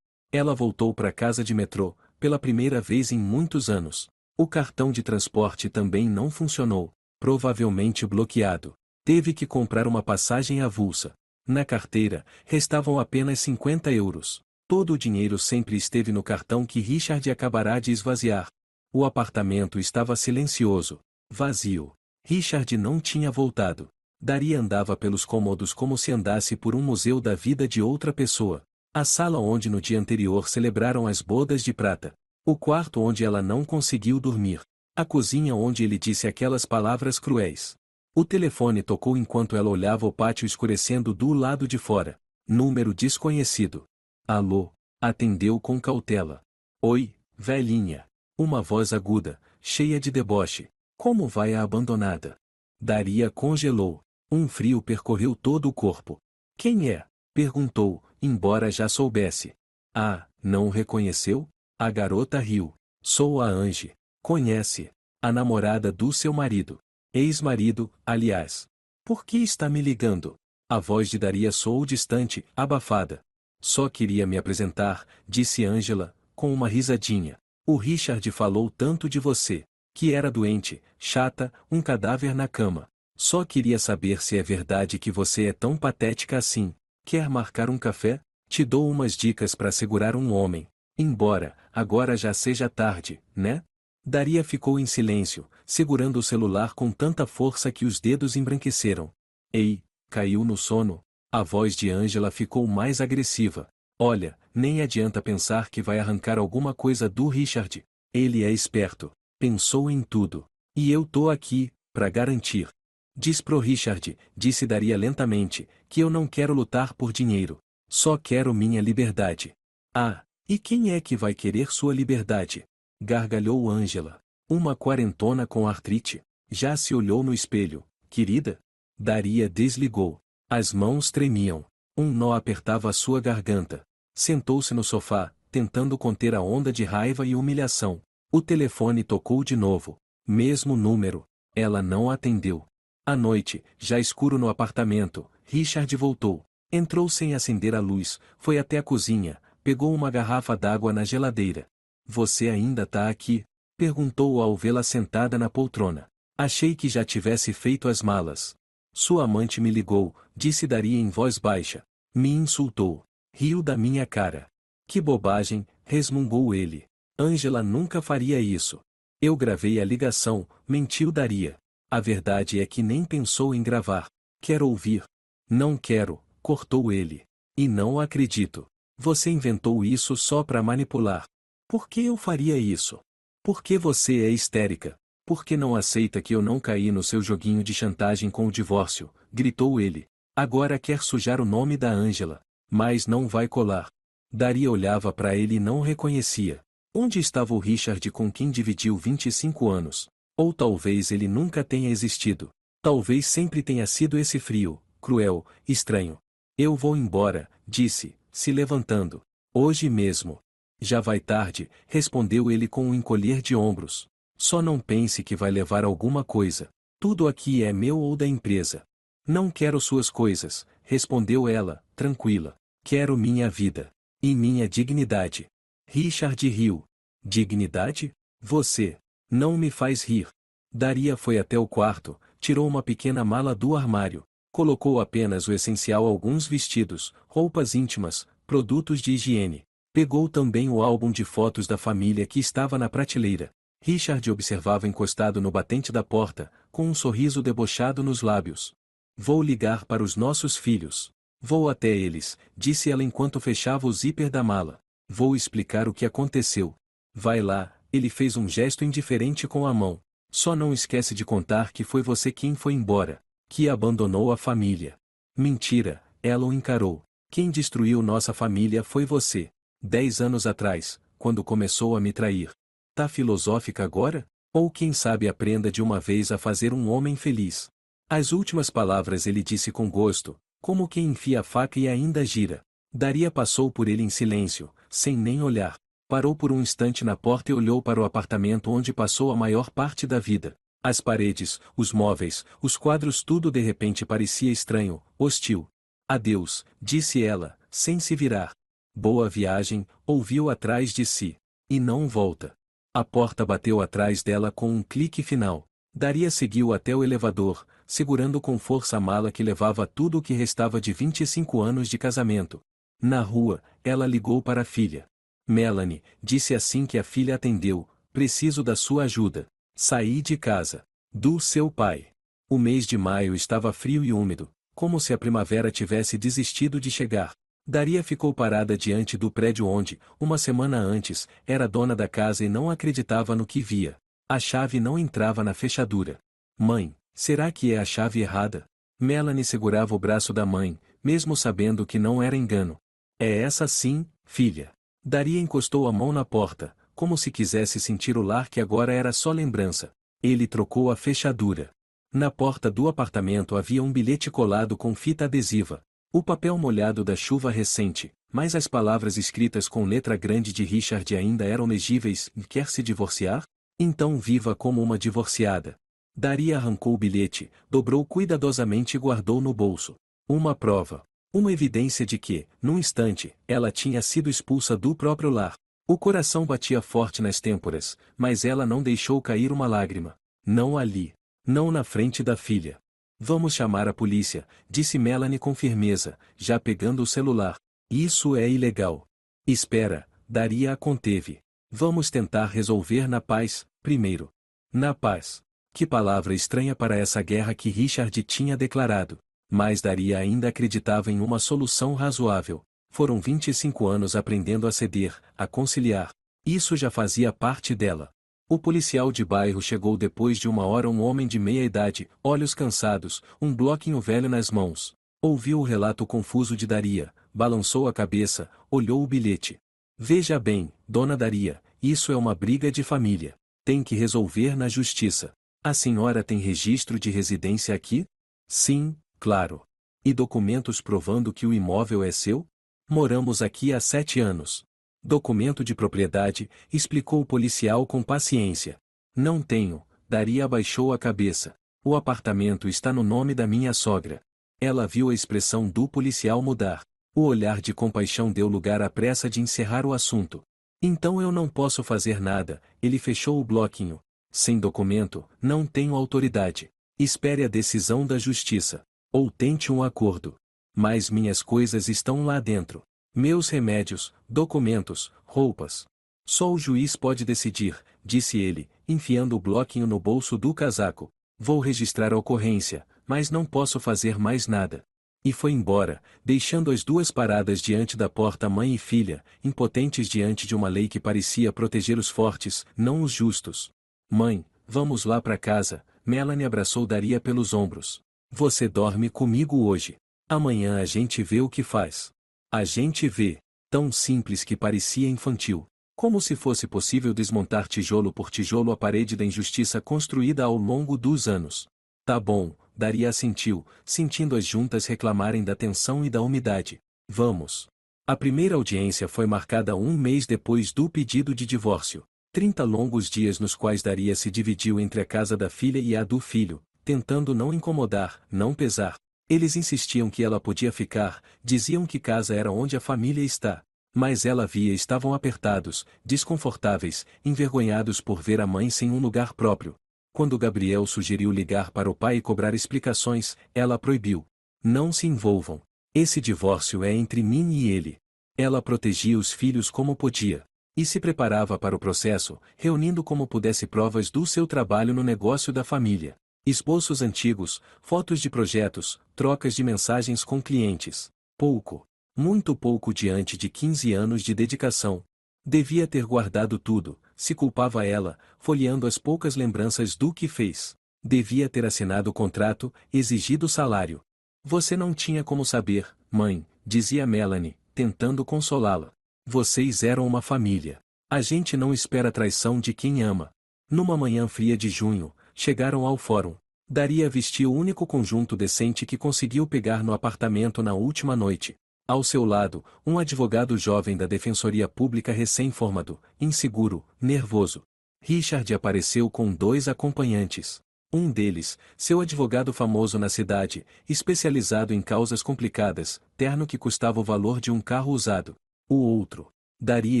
Ela voltou para casa de metrô, pela primeira vez em muitos anos. O cartão de transporte também não funcionou, provavelmente bloqueado. Teve que comprar uma passagem avulsa. Na carteira, restavam apenas 50 euros. Todo o dinheiro sempre esteve no cartão que Richard acabará de esvaziar. O apartamento estava silencioso, vazio. Richard não tinha voltado. Daria andava pelos cômodos como se andasse por um museu da vida de outra pessoa. A sala onde no dia anterior celebraram as bodas de prata. O quarto onde ela não conseguiu dormir. A cozinha onde ele disse aquelas palavras cruéis. O telefone tocou enquanto ela olhava o pátio escurecendo do lado de fora. Número desconhecido. Alô? Atendeu com cautela. Oi, velhinha. Uma voz aguda, cheia de deboche. Como vai a abandonada? Daria congelou. Um frio percorreu todo o corpo. Quem é? Perguntou, embora já soubesse. Ah, não o reconheceu? A garota riu. Sou a Ange. Conhece? A namorada do seu marido. Ex-marido, aliás. Por que está me ligando? A voz de Daria soou distante, abafada. Só queria me apresentar, disse Angela, com uma risadinha. O Richard falou tanto de você, que era doente, chata, um cadáver na cama. Só queria saber se é verdade que você é tão patética assim. Quer marcar um café? Te dou umas dicas para segurar um homem. Embora, agora já seja tarde, né? Daria ficou em silêncio, segurando o celular com tanta força que os dedos embranqueceram. Ei, caiu no sono? A voz de Angela ficou mais agressiva. Olha, nem adianta pensar que vai arrancar alguma coisa do Richard. Ele é esperto. Pensou em tudo. E eu tô aqui, para garantir. Diz pro Richard, disse Daria lentamente, que eu não quero lutar por dinheiro. Só quero minha liberdade. Ah, e quem é que vai querer sua liberdade? Gargalhou Angela. Uma quarentona com artrite. Já se olhou no espelho, querida? Daria desligou. As mãos tremiam. Um nó apertava sua garganta. Sentou-se no sofá, tentando conter a onda de raiva e humilhação. O telefone tocou de novo. Mesmo número. Ela não atendeu. À noite, já escuro no apartamento, Richard voltou. Entrou sem acender a luz, foi até a cozinha, pegou uma garrafa d'água na geladeira. Você ainda tá aqui? Perguntou ao vê-la sentada na poltrona. Achei que já tivesse feito as malas. Sua amante me ligou, disse Daria em voz baixa. Me insultou. Riu da minha cara. Que bobagem, resmungou ele. Angela nunca faria isso. Eu gravei a ligação, mentiu Daria. A verdade é que nem pensou em gravar. Quer ouvir? Não quero, cortou ele. E não acredito. Você inventou isso só para manipular. Por que eu faria isso? Porque você é histérica. Por que não aceita que eu não caí no seu joguinho de chantagem com o divórcio? Gritou ele. Agora quer sujar o nome da Angela. Mas não vai colar. Daria olhava para ele e não o reconhecia. Onde estava o Richard com quem dividiu 25 anos? Ou talvez ele nunca tenha existido. Talvez sempre tenha sido esse frio, cruel, estranho. Eu vou embora, disse, se levantando. Hoje mesmo. Já vai tarde, respondeu ele com um encolher de ombros. Só não pense que vai levar alguma coisa. Tudo aqui é meu ou da empresa. Não quero suas coisas, respondeu ela, tranquila. Quero minha vida. E minha dignidade. Richard riu. Dignidade? Você. Não me faz rir. Daria foi até o quarto, tirou uma pequena mala do armário. Colocou apenas o essencial: alguns vestidos, roupas íntimas, produtos de higiene. Pegou também o álbum de fotos da família que estava na prateleira. Richard observava encostado no batente da porta, com um sorriso debochado nos lábios. Vou ligar para os nossos filhos. Vou até eles, disse ela enquanto fechava o zíper da mala. Vou explicar o que aconteceu. Vai lá, ele fez um gesto indiferente com a mão. Só não esquece de contar que foi você quem foi embora. Que abandonou a família. Mentira, ela o encarou. Quem destruiu nossa família foi você. 10 anos atrás, quando começou a me trair. Tá filosófica agora? Ou quem sabe aprenda de uma vez a fazer um homem feliz. As últimas palavras ele disse com gosto, como quem enfia a faca e ainda gira. Daria passou por ele em silêncio, sem nem olhar. Parou por um instante na porta e olhou para o apartamento onde passou a maior parte da vida. As paredes, os móveis, os quadros tudo de repente parecia estranho, hostil. Adeus, disse ela, sem se virar. Boa viagem, ouviu atrás de si. E não volta. A porta bateu atrás dela com um clique final. Daria seguiu até o elevador, segurando com força a mala que levava tudo o que restava de 25 anos de casamento. Na rua, ela ligou para a filha. Melanie, disse assim que a filha atendeu, preciso da sua ajuda. Saí de casa. Do seu pai. O mês de maio estava frio e úmido, como se a primavera tivesse desistido de chegar. Daria ficou parada diante do prédio onde, uma semana antes, era dona da casa e não acreditava no que via. A chave não entrava na fechadura. Mãe, será que é a chave errada? Melanie segurava o braço da mãe, mesmo sabendo que não era engano. É essa sim, filha. Daria encostou a mão na porta, como se quisesse sentir o lar que agora era só lembrança. Ele trocou a fechadura. Na porta do apartamento havia um bilhete colado com fita adesiva. O papel molhado da chuva recente, mas as palavras escritas com letra grande de Richard ainda eram legíveis. Quer se divorciar? Então viva como uma divorciada. Daria arrancou o bilhete, dobrou cuidadosamente e guardou no bolso. Uma prova. Uma evidência de que, num instante, ela tinha sido expulsa do próprio lar. O coração batia forte nas têmporas, mas ela não deixou cair uma lágrima. Não ali. Não na frente da filha. Vamos chamar a polícia, disse Melanie com firmeza, já pegando o celular. Isso é ilegal. Espera, Daria a conteve. Vamos tentar resolver na paz, primeiro. Na paz. Que palavra estranha para essa guerra que Richard tinha declarado. Mas Daria ainda acreditava em uma solução razoável. Foram 25 anos aprendendo a ceder, a conciliar. Isso já fazia parte dela. O policial de bairro chegou depois de uma hora um homem de meia idade, olhos cansados, um bloquinho velho nas mãos. Ouviu o relato confuso de Daria, balançou a cabeça, olhou o bilhete. Veja bem, dona Daria, isso é uma briga de família. Tem que resolver na justiça. A senhora tem registro de residência aqui? Sim, claro. E documentos provando que o imóvel é seu? Moramos aqui há 7 anos. Documento de propriedade, explicou o policial com paciência. Não tenho, Daria abaixou a cabeça. O apartamento está no nome da minha sogra. Ela viu a expressão do policial mudar. O olhar de compaixão deu lugar à pressa de encerrar o assunto. Então eu não posso fazer nada, ele fechou o bloquinho. Sem documento, não tenho autoridade. Espere a decisão da justiça. Ou tente um acordo. Mas minhas coisas estão lá dentro. Meus remédios, documentos, roupas. Só o juiz pode decidir, disse ele, enfiando o bloquinho no bolso do casaco. Vou registrar a ocorrência, mas não posso fazer mais nada. E foi embora, deixando as duas paradas diante da porta mãe e filha, impotentes diante de uma lei que parecia proteger os fortes, não os justos. Mãe, vamos lá para casa, Melanie abraçou Daria pelos ombros. Você dorme comigo hoje. Amanhã a gente vê o que faz. A gente vê. Tão simples que parecia infantil. Como se fosse possível desmontar tijolo por tijolo a parede da injustiça construída ao longo dos anos. Tá bom, Daria assentiu, sentindo as juntas reclamarem da tensão e da umidade. Vamos. A primeira audiência foi marcada um mês depois do pedido de divórcio. 30 longos dias nos quais Daria se dividiu entre a casa da filha e a do filho, tentando não incomodar, não pesar. Eles insistiam que ela podia ficar, diziam que casa era onde a família está. Mas ela via estavam apertados, desconfortáveis, envergonhados por ver a mãe sem um lugar próprio. Quando Gabriel sugeriu ligar para o pai e cobrar explicações, ela proibiu. Não se envolvam. Esse divórcio é entre mim e ele. Ela protegia os filhos como podia. E se preparava para o processo, reunindo como pudesse provas do seu trabalho no negócio da família. Esboços antigos, fotos de projetos, trocas de mensagens com clientes. Pouco. Muito pouco diante de 15 anos de dedicação. Devia ter guardado tudo, se culpava ela, folheando as poucas lembranças do que fez. Devia ter assinado o contrato, exigido o salário. Você não tinha como saber, mãe, dizia Melanie, tentando consolá-la. Vocês eram uma família. A gente não espera traição de quem ama. Numa manhã fria de junho, chegaram ao fórum. Daria vestiu o único conjunto decente que conseguiu pegar no apartamento na última noite. Ao seu lado, um advogado jovem da Defensoria Pública recém-formado, inseguro, nervoso. Richard apareceu com 2 acompanhantes. Um deles, seu advogado famoso na cidade, especializado em causas complicadas, terno que custava o valor de um carro usado. O outro. Daria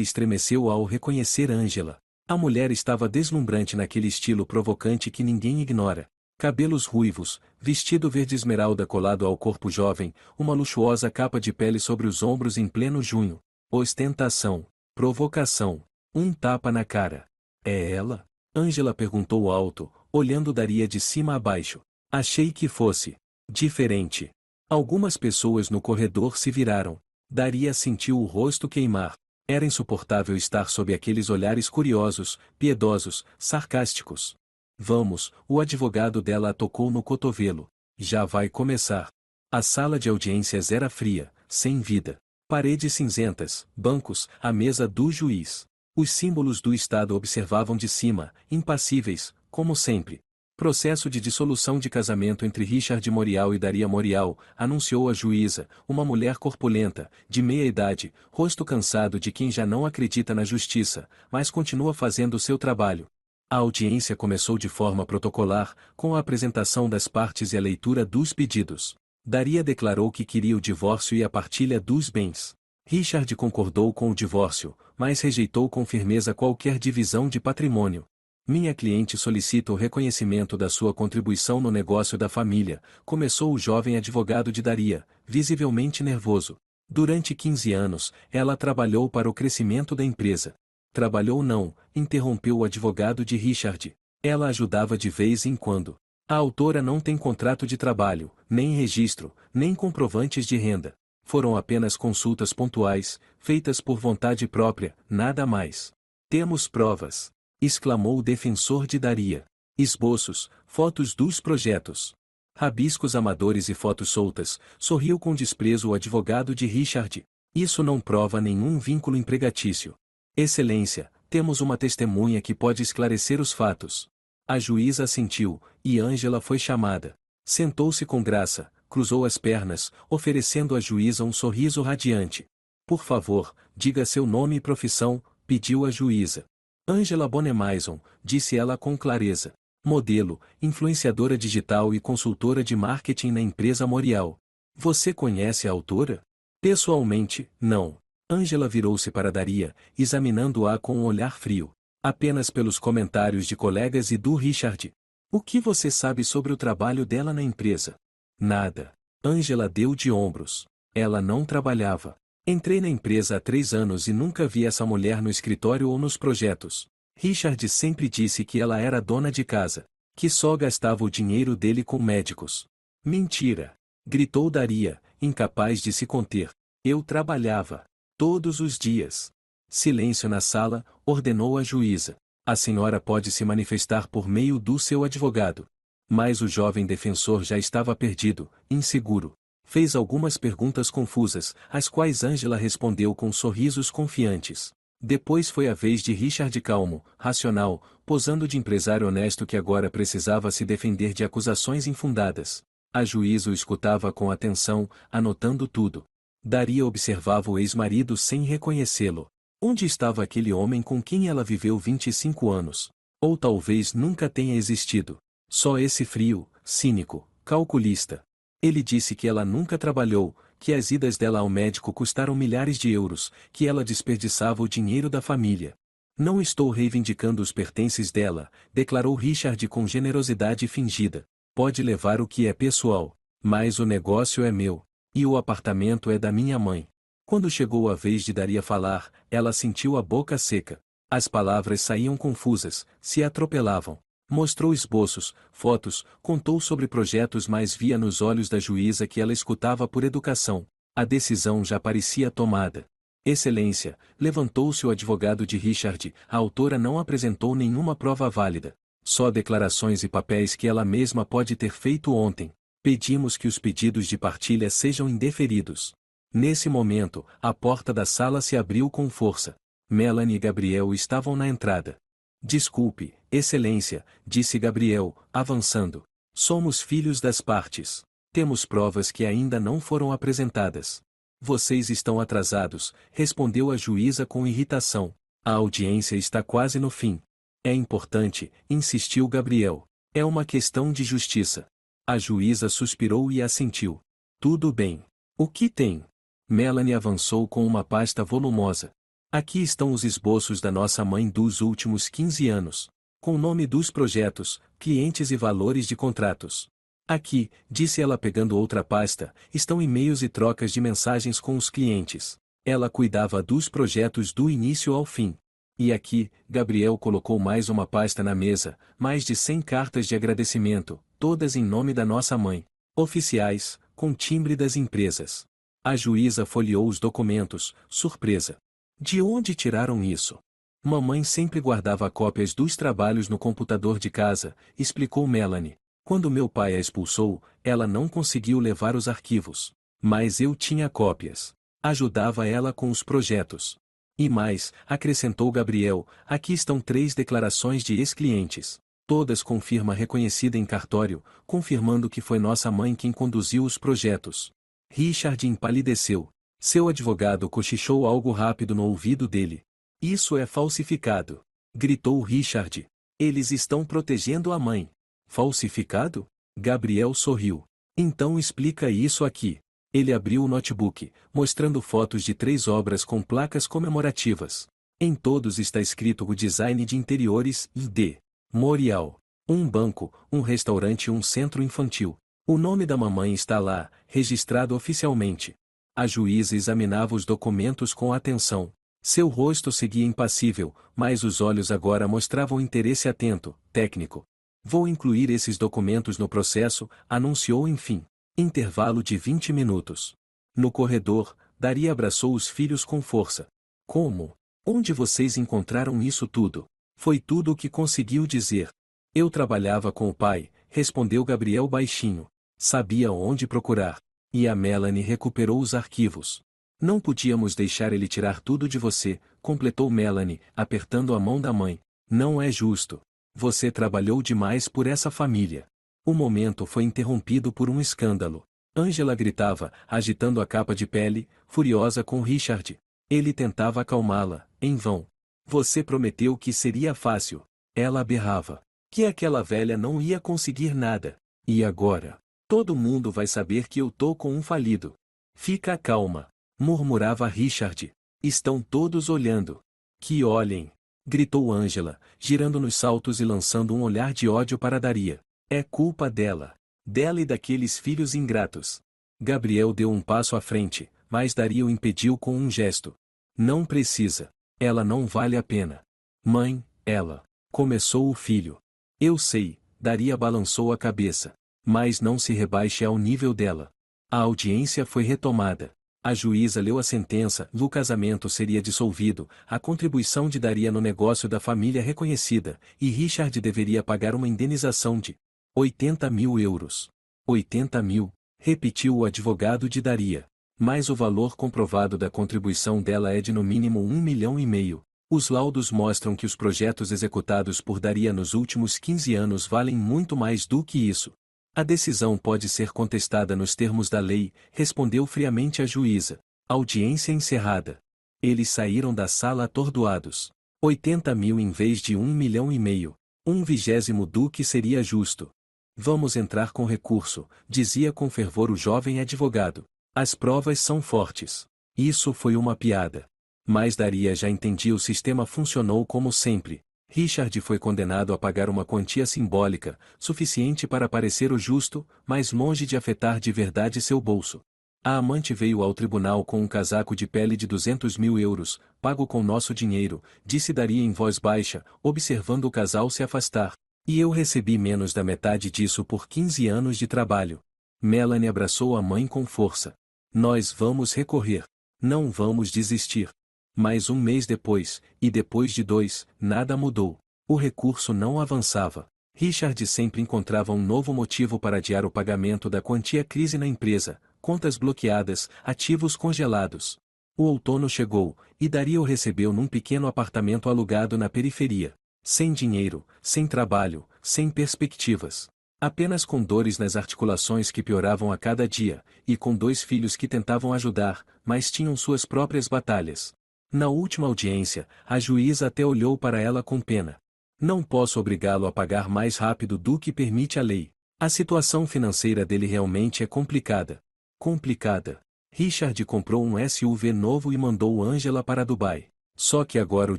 estremeceu ao reconhecer Ângela. A mulher estava deslumbrante naquele estilo provocante que ninguém ignora. Cabelos ruivos, vestido verde esmeralda colado ao corpo jovem, uma luxuosa capa de pele sobre os ombros em pleno junho. Ostentação. Provocação. Um tapa na cara. É ela? Ângela perguntou alto, olhando Daria de cima a baixo. Achei que fosse diferente. Algumas pessoas no corredor se viraram. Daria sentiu o rosto queimar. Era insuportável estar sob aqueles olhares curiosos, piedosos, sarcásticos. Vamos, o advogado dela a tocou no cotovelo. Já vai começar. A sala de audiências era fria, sem vida. Paredes cinzentas, bancos, a mesa do juiz. Os símbolos do Estado observavam de cima, impassíveis, como sempre. Processo de dissolução de casamento entre Richard Morial e Daria Morial, anunciou a juíza, uma mulher corpulenta, de meia idade, rosto cansado de quem já não acredita na justiça, mas continua fazendo o seu trabalho. A audiência começou de forma protocolar, com a apresentação das partes e a leitura dos pedidos. Daria declarou que queria o divórcio e a partilha dos bens. Richard concordou com o divórcio, mas rejeitou com firmeza qualquer divisão de patrimônio. Minha cliente solicita o reconhecimento da sua contribuição no negócio da família, começou o jovem advogado de Daria, visivelmente nervoso. Durante 15 anos, ela trabalhou para o crescimento da empresa. Trabalhou não, interrompeu o advogado de Richard. Ela ajudava de vez em quando. A autora não tem contrato de trabalho, nem registro, nem comprovantes de renda. Foram apenas consultas pontuais, feitas por vontade própria, nada mais. Temos provas, exclamou o defensor de Daria. Esboços, fotos dos projetos. Rabiscos amadores e fotos soltas, sorriu com desprezo o advogado de Richard. Isso não prova nenhum vínculo empregatício. Excelência, temos uma testemunha que pode esclarecer os fatos. A juíza assentiu, e Ângela foi chamada. Sentou-se com graça, cruzou as pernas, oferecendo à juíza um sorriso radiante. Por favor, diga seu nome e profissão, pediu a juíza. Ângela Bonemaison, disse ela com clareza. Modelo, influenciadora digital e consultora de marketing na empresa Morial. Você conhece a autora? Pessoalmente, não. Ângela virou-se para Daria, examinando-a com um olhar frio. Apenas pelos comentários de colegas e do Richard. O que você sabe sobre o trabalho dela na empresa? Nada. Ângela deu de ombros. Ela não trabalhava. Entrei na empresa há 3 anos e nunca vi essa mulher no escritório ou nos projetos. Richard sempre disse que ela era dona de casa, que só gastava o dinheiro dele com médicos. Mentira! Gritou Daria, incapaz de se conter. Eu trabalhava. Todos os dias. Silêncio na sala, ordenou a juíza. A senhora pode se manifestar por meio do seu advogado. Mas o jovem defensor já estava perdido, inseguro. Fez algumas perguntas confusas, às quais Ângela respondeu com sorrisos confiantes. Depois foi a vez de Richard calmo, racional, posando de empresário honesto que agora precisava se defender de acusações infundadas. A juíza o escutava com atenção, anotando tudo. Daria observava o ex-marido sem reconhecê-lo. Onde estava aquele homem com quem ela viveu 25 anos? Ou talvez nunca tenha existido. Só esse frio, cínico, calculista. Ele disse que ela nunca trabalhou, que as idas dela ao médico custaram milhares de euros, que ela desperdiçava o dinheiro da família. Não estou reivindicando os pertences dela, declarou Richard com generosidade fingida. Pode levar o que é pessoal, mas o negócio é meu, e o apartamento é da minha mãe. Quando chegou a vez de Daria falar, ela sentiu a boca seca. As palavras saíam confusas, se atropelavam. Mostrou esboços, fotos, contou sobre projetos, mas via nos olhos da juíza que ela escutava por educação. A decisão já parecia tomada. Excelência, levantou-se o advogado de Richard, a autora não apresentou nenhuma prova válida. Só declarações e papéis que ela mesma pode ter feito ontem. Pedimos que os pedidos de partilha sejam indeferidos. Nesse momento, a porta da sala se abriu com força. Melanie e Gabriel estavam na entrada. Desculpe, Excelência, disse Gabriel, avançando. Somos filhos das partes. Temos provas que ainda não foram apresentadas. Vocês estão atrasados, respondeu a juíza com irritação. A audiência está quase no fim. É importante, insistiu Gabriel. É uma questão de justiça. A juíza suspirou e assentiu. Tudo bem. O que tem? Melanie avançou com uma pasta volumosa. Aqui estão os esboços da nossa mãe dos últimos 15 anos. Com o nome dos projetos, clientes e valores de contratos. Aqui, disse ela pegando outra pasta, estão e-mails e trocas de mensagens com os clientes. Ela cuidava dos projetos do início ao fim. E aqui, Gabriel colocou mais uma pasta na mesa, mais de 100 cartas de agradecimento, todas em nome da nossa mãe. Oficiais, com timbre das empresas. A juíza folheou os documentos, surpresa. De onde tiraram isso? Mamãe sempre guardava cópias dos trabalhos no computador de casa, explicou Melanie. Quando meu pai a expulsou, ela não conseguiu levar os arquivos. Mas eu tinha cópias. Ajudava ela com os projetos. E mais, acrescentou Gabriel, aqui estão 3 declarações de ex-clientes. Todas com firma reconhecida em cartório, confirmando que foi nossa mãe quem conduziu os projetos. Richard empalideceu. Seu advogado cochichou algo rápido no ouvido dele. Isso é falsificado. Gritou Richard. Eles estão protegendo a mãe. Falsificado? Gabriel sorriu. Então explica isso aqui. Ele abriu o notebook, mostrando fotos de 3 obras com placas comemorativas. Em todos está escrito o design de interiores ID. Morial. Um banco, um restaurante e um centro infantil. O nome da mamãe está lá, registrado oficialmente. A juíza examinava os documentos com atenção. Seu rosto seguia impassível, mas os olhos agora mostravam interesse atento, técnico. Vou incluir esses documentos no processo, anunciou enfim. Intervalo de 20 minutos. No corredor, Daria abraçou os filhos com força. Como? Onde vocês encontraram isso tudo? Foi tudo o que conseguiu dizer. Eu trabalhava com o pai, respondeu Gabriel baixinho. Sabia onde procurar. E a Melanie recuperou os arquivos. Não podíamos deixar ele tirar tudo de você, completou Melanie, apertando a mão da mãe. Não é justo. Você trabalhou demais por essa família. O momento foi interrompido por um escândalo. Angela gritava, agitando a capa de pele, furiosa com Richard. Ele tentava acalmá-la, em vão. Você prometeu que seria fácil. Ela berrava. Que aquela velha não ia conseguir nada. E agora? Todo mundo vai saber que eu tô com um falido. Fica calma, murmurava Richard. Estão todos olhando. Que olhem, gritou Angela, girando nos saltos e lançando um olhar de ódio para Daria. É culpa dela. Dela e daqueles filhos ingratos. Gabriel deu um passo à frente, mas Daria o impediu com um gesto. Não precisa. Ela não vale a pena. Mãe, ela. Começou o filho. Eu sei, Daria balançou a cabeça. Mas não se rebaixe ao nível dela. A audiência foi retomada. A juíza leu a sentença, o casamento seria dissolvido, a contribuição de Daria no negócio da família reconhecida, e Richard deveria pagar uma indenização de 80 mil euros. 80 mil, repetiu o advogado de Daria. Mas o valor comprovado da contribuição dela é de no mínimo 1,5 milhão. Os laudos mostram que os projetos executados por Daria nos últimos 15 anos valem muito mais do que isso. A decisão pode ser contestada nos termos da lei, respondeu friamente a juíza. Audiência encerrada. Eles saíram da sala atordoados. 80 mil em vez de 1,5 milhão. 1/20 do que seria justo. Vamos entrar com recurso, dizia com fervor o jovem advogado. As provas são fortes. Isso foi uma piada. Mas Daria já entendia o sistema funcionou como sempre. Richard foi condenado a pagar uma quantia simbólica, suficiente para parecer o justo, mas longe de afetar de verdade seu bolso. A amante veio ao tribunal com um casaco de pele de 200 mil euros, pago com nosso dinheiro, disse Daria em voz baixa, observando o casal se afastar. E eu recebi menos da metade disso por 15 anos de trabalho. Melanie abraçou a mãe com força. Nós vamos recorrer. Não vamos desistir. Mas um mês depois, e depois de 2, nada mudou. O recurso não avançava. Richard sempre encontrava um novo motivo para adiar o pagamento da quantia crise na empresa, contas bloqueadas, ativos congelados. O outono chegou, e Daria o recebeu num pequeno apartamento alugado na periferia. Sem dinheiro, sem trabalho, sem perspectivas. Apenas com dores nas articulações que pioravam a cada dia, e com 2 filhos que tentavam ajudar, mas tinham suas próprias batalhas. Na última audiência, a juíza até olhou para ela com pena. Não posso obrigá-lo a pagar mais rápido do que permite a lei. A situação financeira dele realmente é complicada. Complicada. Richard comprou um SUV novo e mandou Angela para Dubai. Só que agora o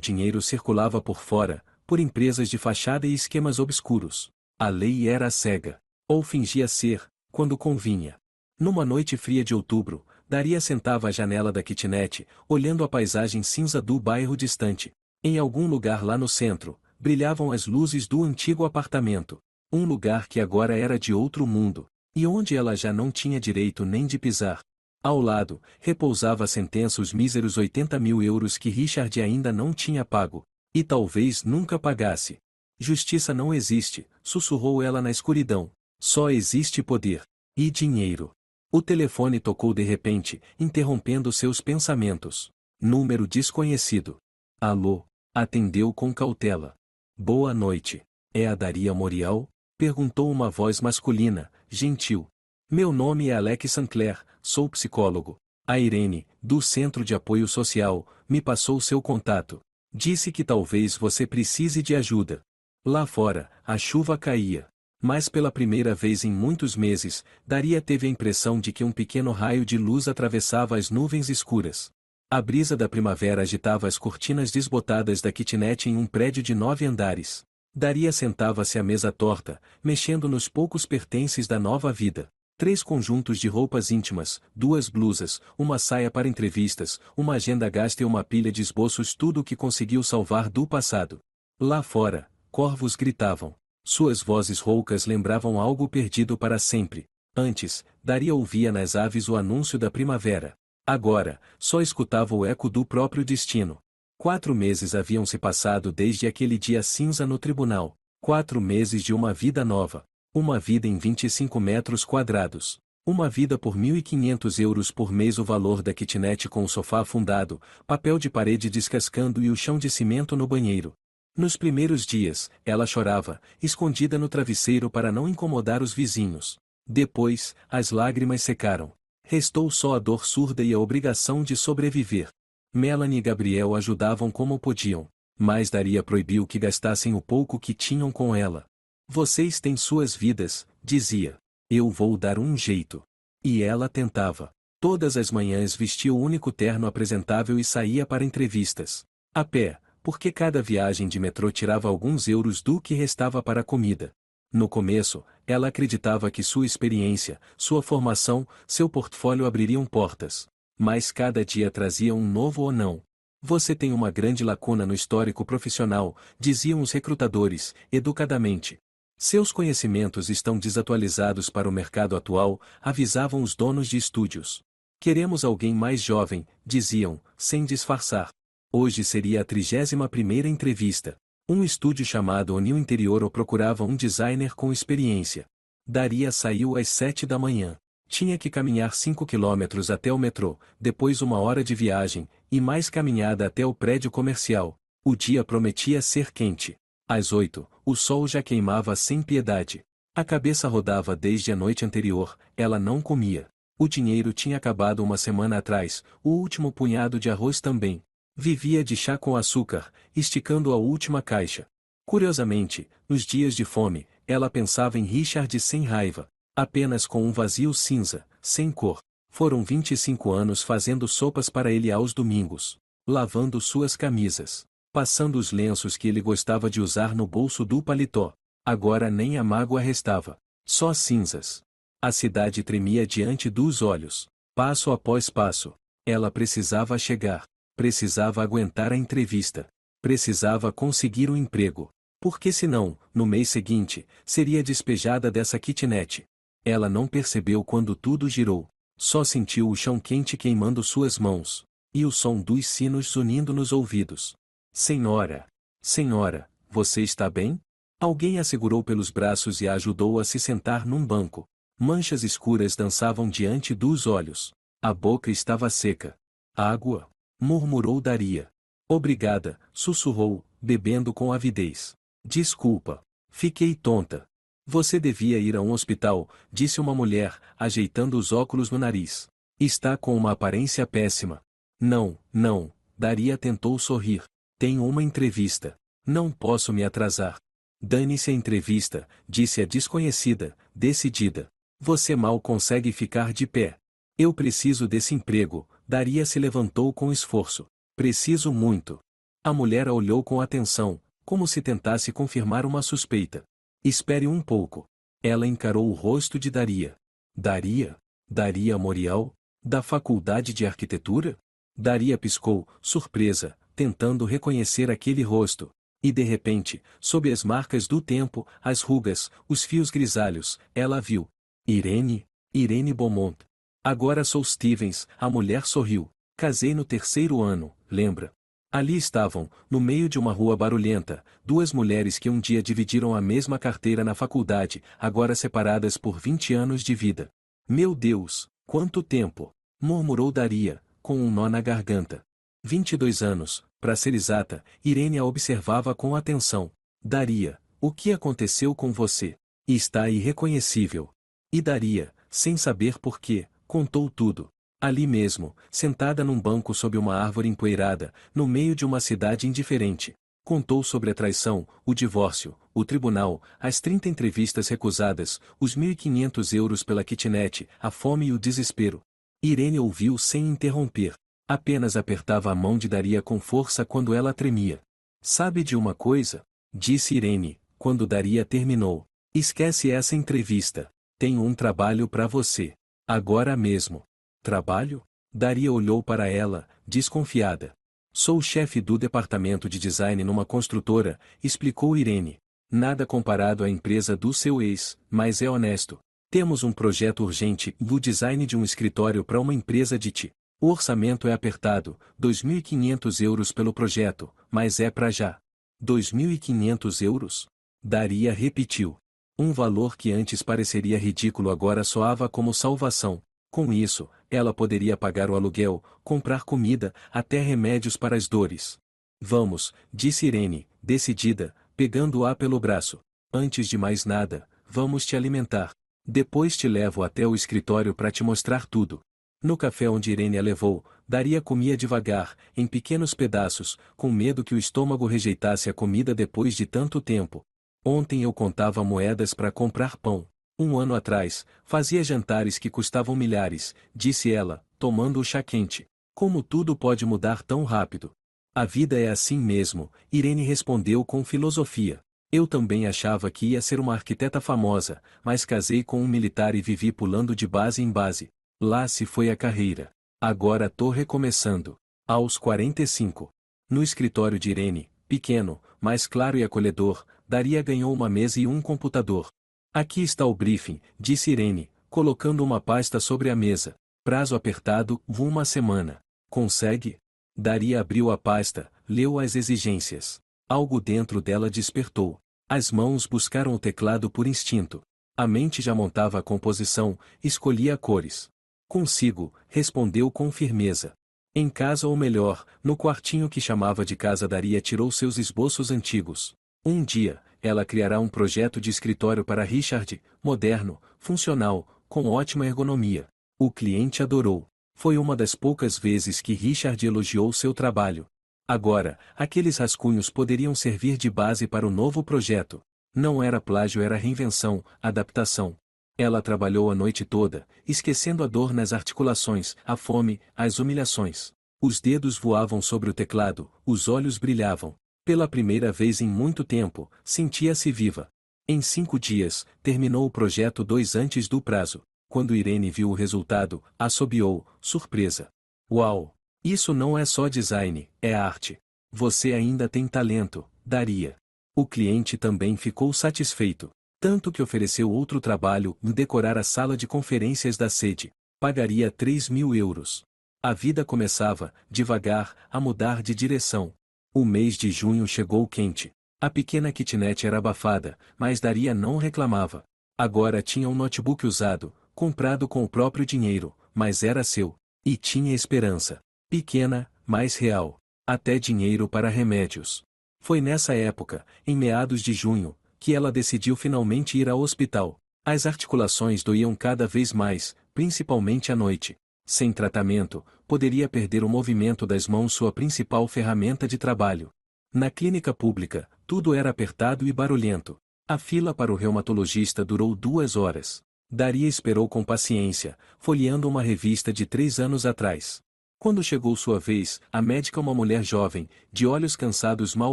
dinheiro circulava por fora, por empresas de fachada e esquemas obscuros. A lei era cega. Ou fingia ser, quando convinha. Numa noite fria de outubro, Daria sentava à janela da kitnet, olhando a paisagem cinza do bairro distante. Em algum lugar lá no centro, brilhavam as luzes do antigo apartamento. Um lugar que agora era de outro mundo, e onde ela já não tinha direito nem de pisar. Ao lado, repousava a sentença os míseros 80.000 euros que Richard ainda não tinha pago. E talvez nunca pagasse. Justiça não existe, sussurrou ela na escuridão. Só existe poder. E dinheiro. O telefone tocou de repente, interrompendo seus pensamentos. Número desconhecido. Alô? Atendeu com cautela. Boa noite. É a Daria Morial? Perguntou uma voz masculina, gentil. Meu nome é Alex Sinclair, sou psicólogo. A Irene, do Centro de Apoio Social, me passou seu contato. Disse que talvez você precise de ajuda. Lá fora, a chuva caía. Mas pela primeira vez em muitos meses, Daria teve a impressão de que um pequeno raio de luz atravessava as nuvens escuras. A brisa da primavera agitava as cortinas desbotadas da kitnet em um prédio de 9 andares. Daria sentava-se à mesa torta, mexendo nos poucos pertences da nova vida. 3 conjuntos de roupas íntimas, 2 blusas, uma saia para entrevistas, uma agenda gasta e uma pilha de esboços, tudo o que conseguiu salvar do passado. Lá fora, corvos gritavam. Suas vozes roucas lembravam algo perdido para sempre. Antes, Daria ouvia nas aves o anúncio da primavera. Agora, só escutava o eco do próprio destino. 4 meses haviam se passado desde aquele dia cinza no tribunal. 4 meses de uma vida nova. Uma vida em 25 metros quadrados. Uma vida por 1.500 euros por mês, o valor da kitnet com o sofá afundado, papel de parede descascando e o chão de cimento no banheiro. Nos primeiros dias, ela chorava, escondida no travesseiro para não incomodar os vizinhos. Depois, as lágrimas secaram. Restou só a dor surda e a obrigação de sobreviver. Melanie e Gabriel ajudavam como podiam, mas Daria proibiu que gastassem o pouco que tinham com ela. Vocês têm suas vidas, dizia. Eu vou dar um jeito. E ela tentava. Todas as manhãs vestia o único terno apresentável e saía para entrevistas. A pé, porque cada viagem de metrô tirava alguns euros do que restava para a comida. No começo, ela acreditava que sua experiência, sua formação, seu portfólio abririam portas. Mas cada dia trazia um novo ou não. Você tem uma grande lacuna no histórico profissional, diziam os recrutadores, educadamente. Seus conhecimentos estão desatualizados para o mercado atual, avisavam os donos de estúdios. Queremos alguém mais jovem, diziam, sem disfarçar. Hoje seria a 31ª entrevista. Um estúdio chamado O'Neill Interior procurava um designer com experiência. Daria saiu às 7 da manhã. Tinha que caminhar 5 quilômetros até o metrô, depois 1 hora de viagem, e mais caminhada até o prédio comercial. O dia prometia ser quente. Às 8, o sol já queimava sem piedade. A cabeça rodava desde a noite anterior, ela não comia. O dinheiro tinha acabado uma semana atrás, o último punhado de arroz também. Vivia de chá com açúcar, esticando a última caixa. Curiosamente, nos dias de fome, ela pensava em Richard sem raiva, apenas com um vazio cinza, sem cor. Foram 25 anos fazendo sopas para ele aos domingos, lavando suas camisas, passando os lenços que ele gostava de usar no bolso do paletó. Agora nem a mágoa restava, só cinzas. A cidade tremia diante dos olhos, passo após passo. Ela precisava chegar. Precisava aguentar a entrevista. Precisava conseguir um emprego. Porque senão, no mês seguinte, seria despejada dessa kitnet. Ela não percebeu quando tudo girou. Só sentiu o chão quente queimando suas mãos. E o som dos sinos zunindo nos ouvidos. Senhora! Senhora, você está bem? Alguém a segurou pelos braços e a ajudou a se sentar num banco. Manchas escuras dançavam diante dos olhos. A boca estava seca. Água? Murmurou Daria. Obrigada, sussurrou, bebendo com avidez. Desculpa. Fiquei tonta. Você devia ir a um hospital, disse uma mulher, ajeitando os óculos no nariz. Está com uma aparência péssima. Não, não, Daria tentou sorrir. Tenho uma entrevista. Não posso me atrasar. Dane-se a entrevista, disse a desconhecida, decidida. Você mal consegue ficar de pé. Eu preciso desse emprego, Daria se levantou com esforço. Preciso muito. A mulher a olhou com atenção, como se tentasse confirmar uma suspeita. Espere um pouco. Ela encarou o rosto de Daria. Daria? Daria Morial? Da Faculdade de Arquitetura? Daria piscou, surpresa, tentando reconhecer aquele rosto. E de repente, sob as marcas do tempo, as rugas, os fios grisalhos, ela viu. Irene? Irene Beaumont. Agora sou Stevens, a mulher sorriu. Casei no 3º ano, lembra? Ali estavam, no meio de uma rua barulhenta, duas mulheres que um dia dividiram a mesma carteira na faculdade, agora separadas por 20 anos de vida. Meu Deus, quanto tempo! Murmurou Daria, com um nó na garganta. 22 anos, para ser exata, Irene a observava com atenção. Daria, o que aconteceu com você? Está irreconhecível. E Daria, sem saber por quê, contou tudo. Ali mesmo, sentada num banco sob uma árvore empoeirada, no meio de uma cidade indiferente. Contou sobre a traição, o divórcio, o tribunal, as 30 entrevistas recusadas, os 1.500 euros pela kitnet, a fome e o desespero. Irene ouviu sem interromper. Apenas apertava a mão de Daria com força quando ela tremia. Sabe de uma coisa? Disse Irene, quando Daria terminou. Esquece essa entrevista. Tenho um trabalho para você. Agora mesmo. Trabalho? Daria olhou para ela, desconfiada. Sou o chefe do departamento de design numa construtora, explicou Irene. Nada comparado à empresa do seu ex, mas é honesto. Temos um projeto urgente do design de um escritório para uma empresa de TI. O orçamento é apertado, 2.500 euros pelo projeto, mas é para já. 2.500 euros? Daria repetiu. Um valor que antes pareceria ridículo agora soava como salvação. Com isso, ela poderia pagar o aluguel, comprar comida, até remédios para as dores. Vamos, disse Irene, decidida, pegando-a pelo braço. Antes de mais nada, vamos te alimentar. Depois te levo até o escritório para te mostrar tudo. No café onde Irene a levou, Daria comia devagar, em pequenos pedaços, com medo que o estômago rejeitasse a comida depois de tanto tempo. Ontem eu contava moedas para comprar pão. Um ano atrás, fazia jantares que custavam milhares, disse ela, tomando o chá quente. Como tudo pode mudar tão rápido? A vida é assim mesmo, Irene respondeu com filosofia. Eu também achava que ia ser uma arquiteta famosa, mas casei com um militar e vivi pulando de base em base. Lá se foi a carreira. Agora tô recomeçando. Aos 45. No escritório de Irene, pequeno, mais claro e acolhedor, Daria ganhou uma mesa e um computador. Aqui está o briefing, disse Irene, colocando uma pasta sobre a mesa. Prazo apertado, uma semana. Consegue? Daria abriu a pasta, leu as exigências. Algo dentro dela despertou. As mãos buscaram o teclado por instinto. A mente já montava a composição, escolhia cores. Consigo, respondeu com firmeza. Em casa ou melhor, no quartinho que chamava de casa Daria tirou seus esboços antigos. Um dia, ela criará um projeto de escritório para Richard, moderno, funcional, com ótima ergonomia. O cliente adorou. Foi uma das poucas vezes que Richard elogiou seu trabalho. Agora, aqueles rascunhos poderiam servir de base para o novo projeto. Não era plágio, era reinvenção, adaptação. Ela trabalhou a noite toda, esquecendo a dor nas articulações, a fome, as humilhações. Os dedos voavam sobre o teclado, os olhos brilhavam. Pela primeira vez em muito tempo, sentia-se viva. Em 5 dias, terminou o projeto 2 antes do prazo. Quando Irene viu o resultado, assobiou, surpresa. Uau! Isso não é só design, é arte. Você ainda tem talento, Daria. O cliente também ficou satisfeito. Tanto que ofereceu outro trabalho, decorar a sala de conferências da sede. Pagaria 3.000 euros. A vida começava, devagar, a mudar de direção. O mês de junho chegou quente. A pequena kitnet era abafada, mas Daria não reclamava. Agora tinha um notebook usado, comprado com o próprio dinheiro, mas era seu. E tinha esperança. Pequena, mas real. Até dinheiro para remédios. Foi nessa época, em meados de junho, que ela decidiu finalmente ir ao hospital. As articulações doíam cada vez mais, principalmente à noite. Sem tratamento, poderia perder o movimento das mãos, sua principal ferramenta de trabalho. Na clínica pública, Tudo era apertado e barulhento. A fila para o reumatologista durou 2 horas. Daria esperou com paciência, folheando uma revista de 3 anos atrás. Quando chegou sua vez, a médica, uma mulher jovem, de olhos cansados, mal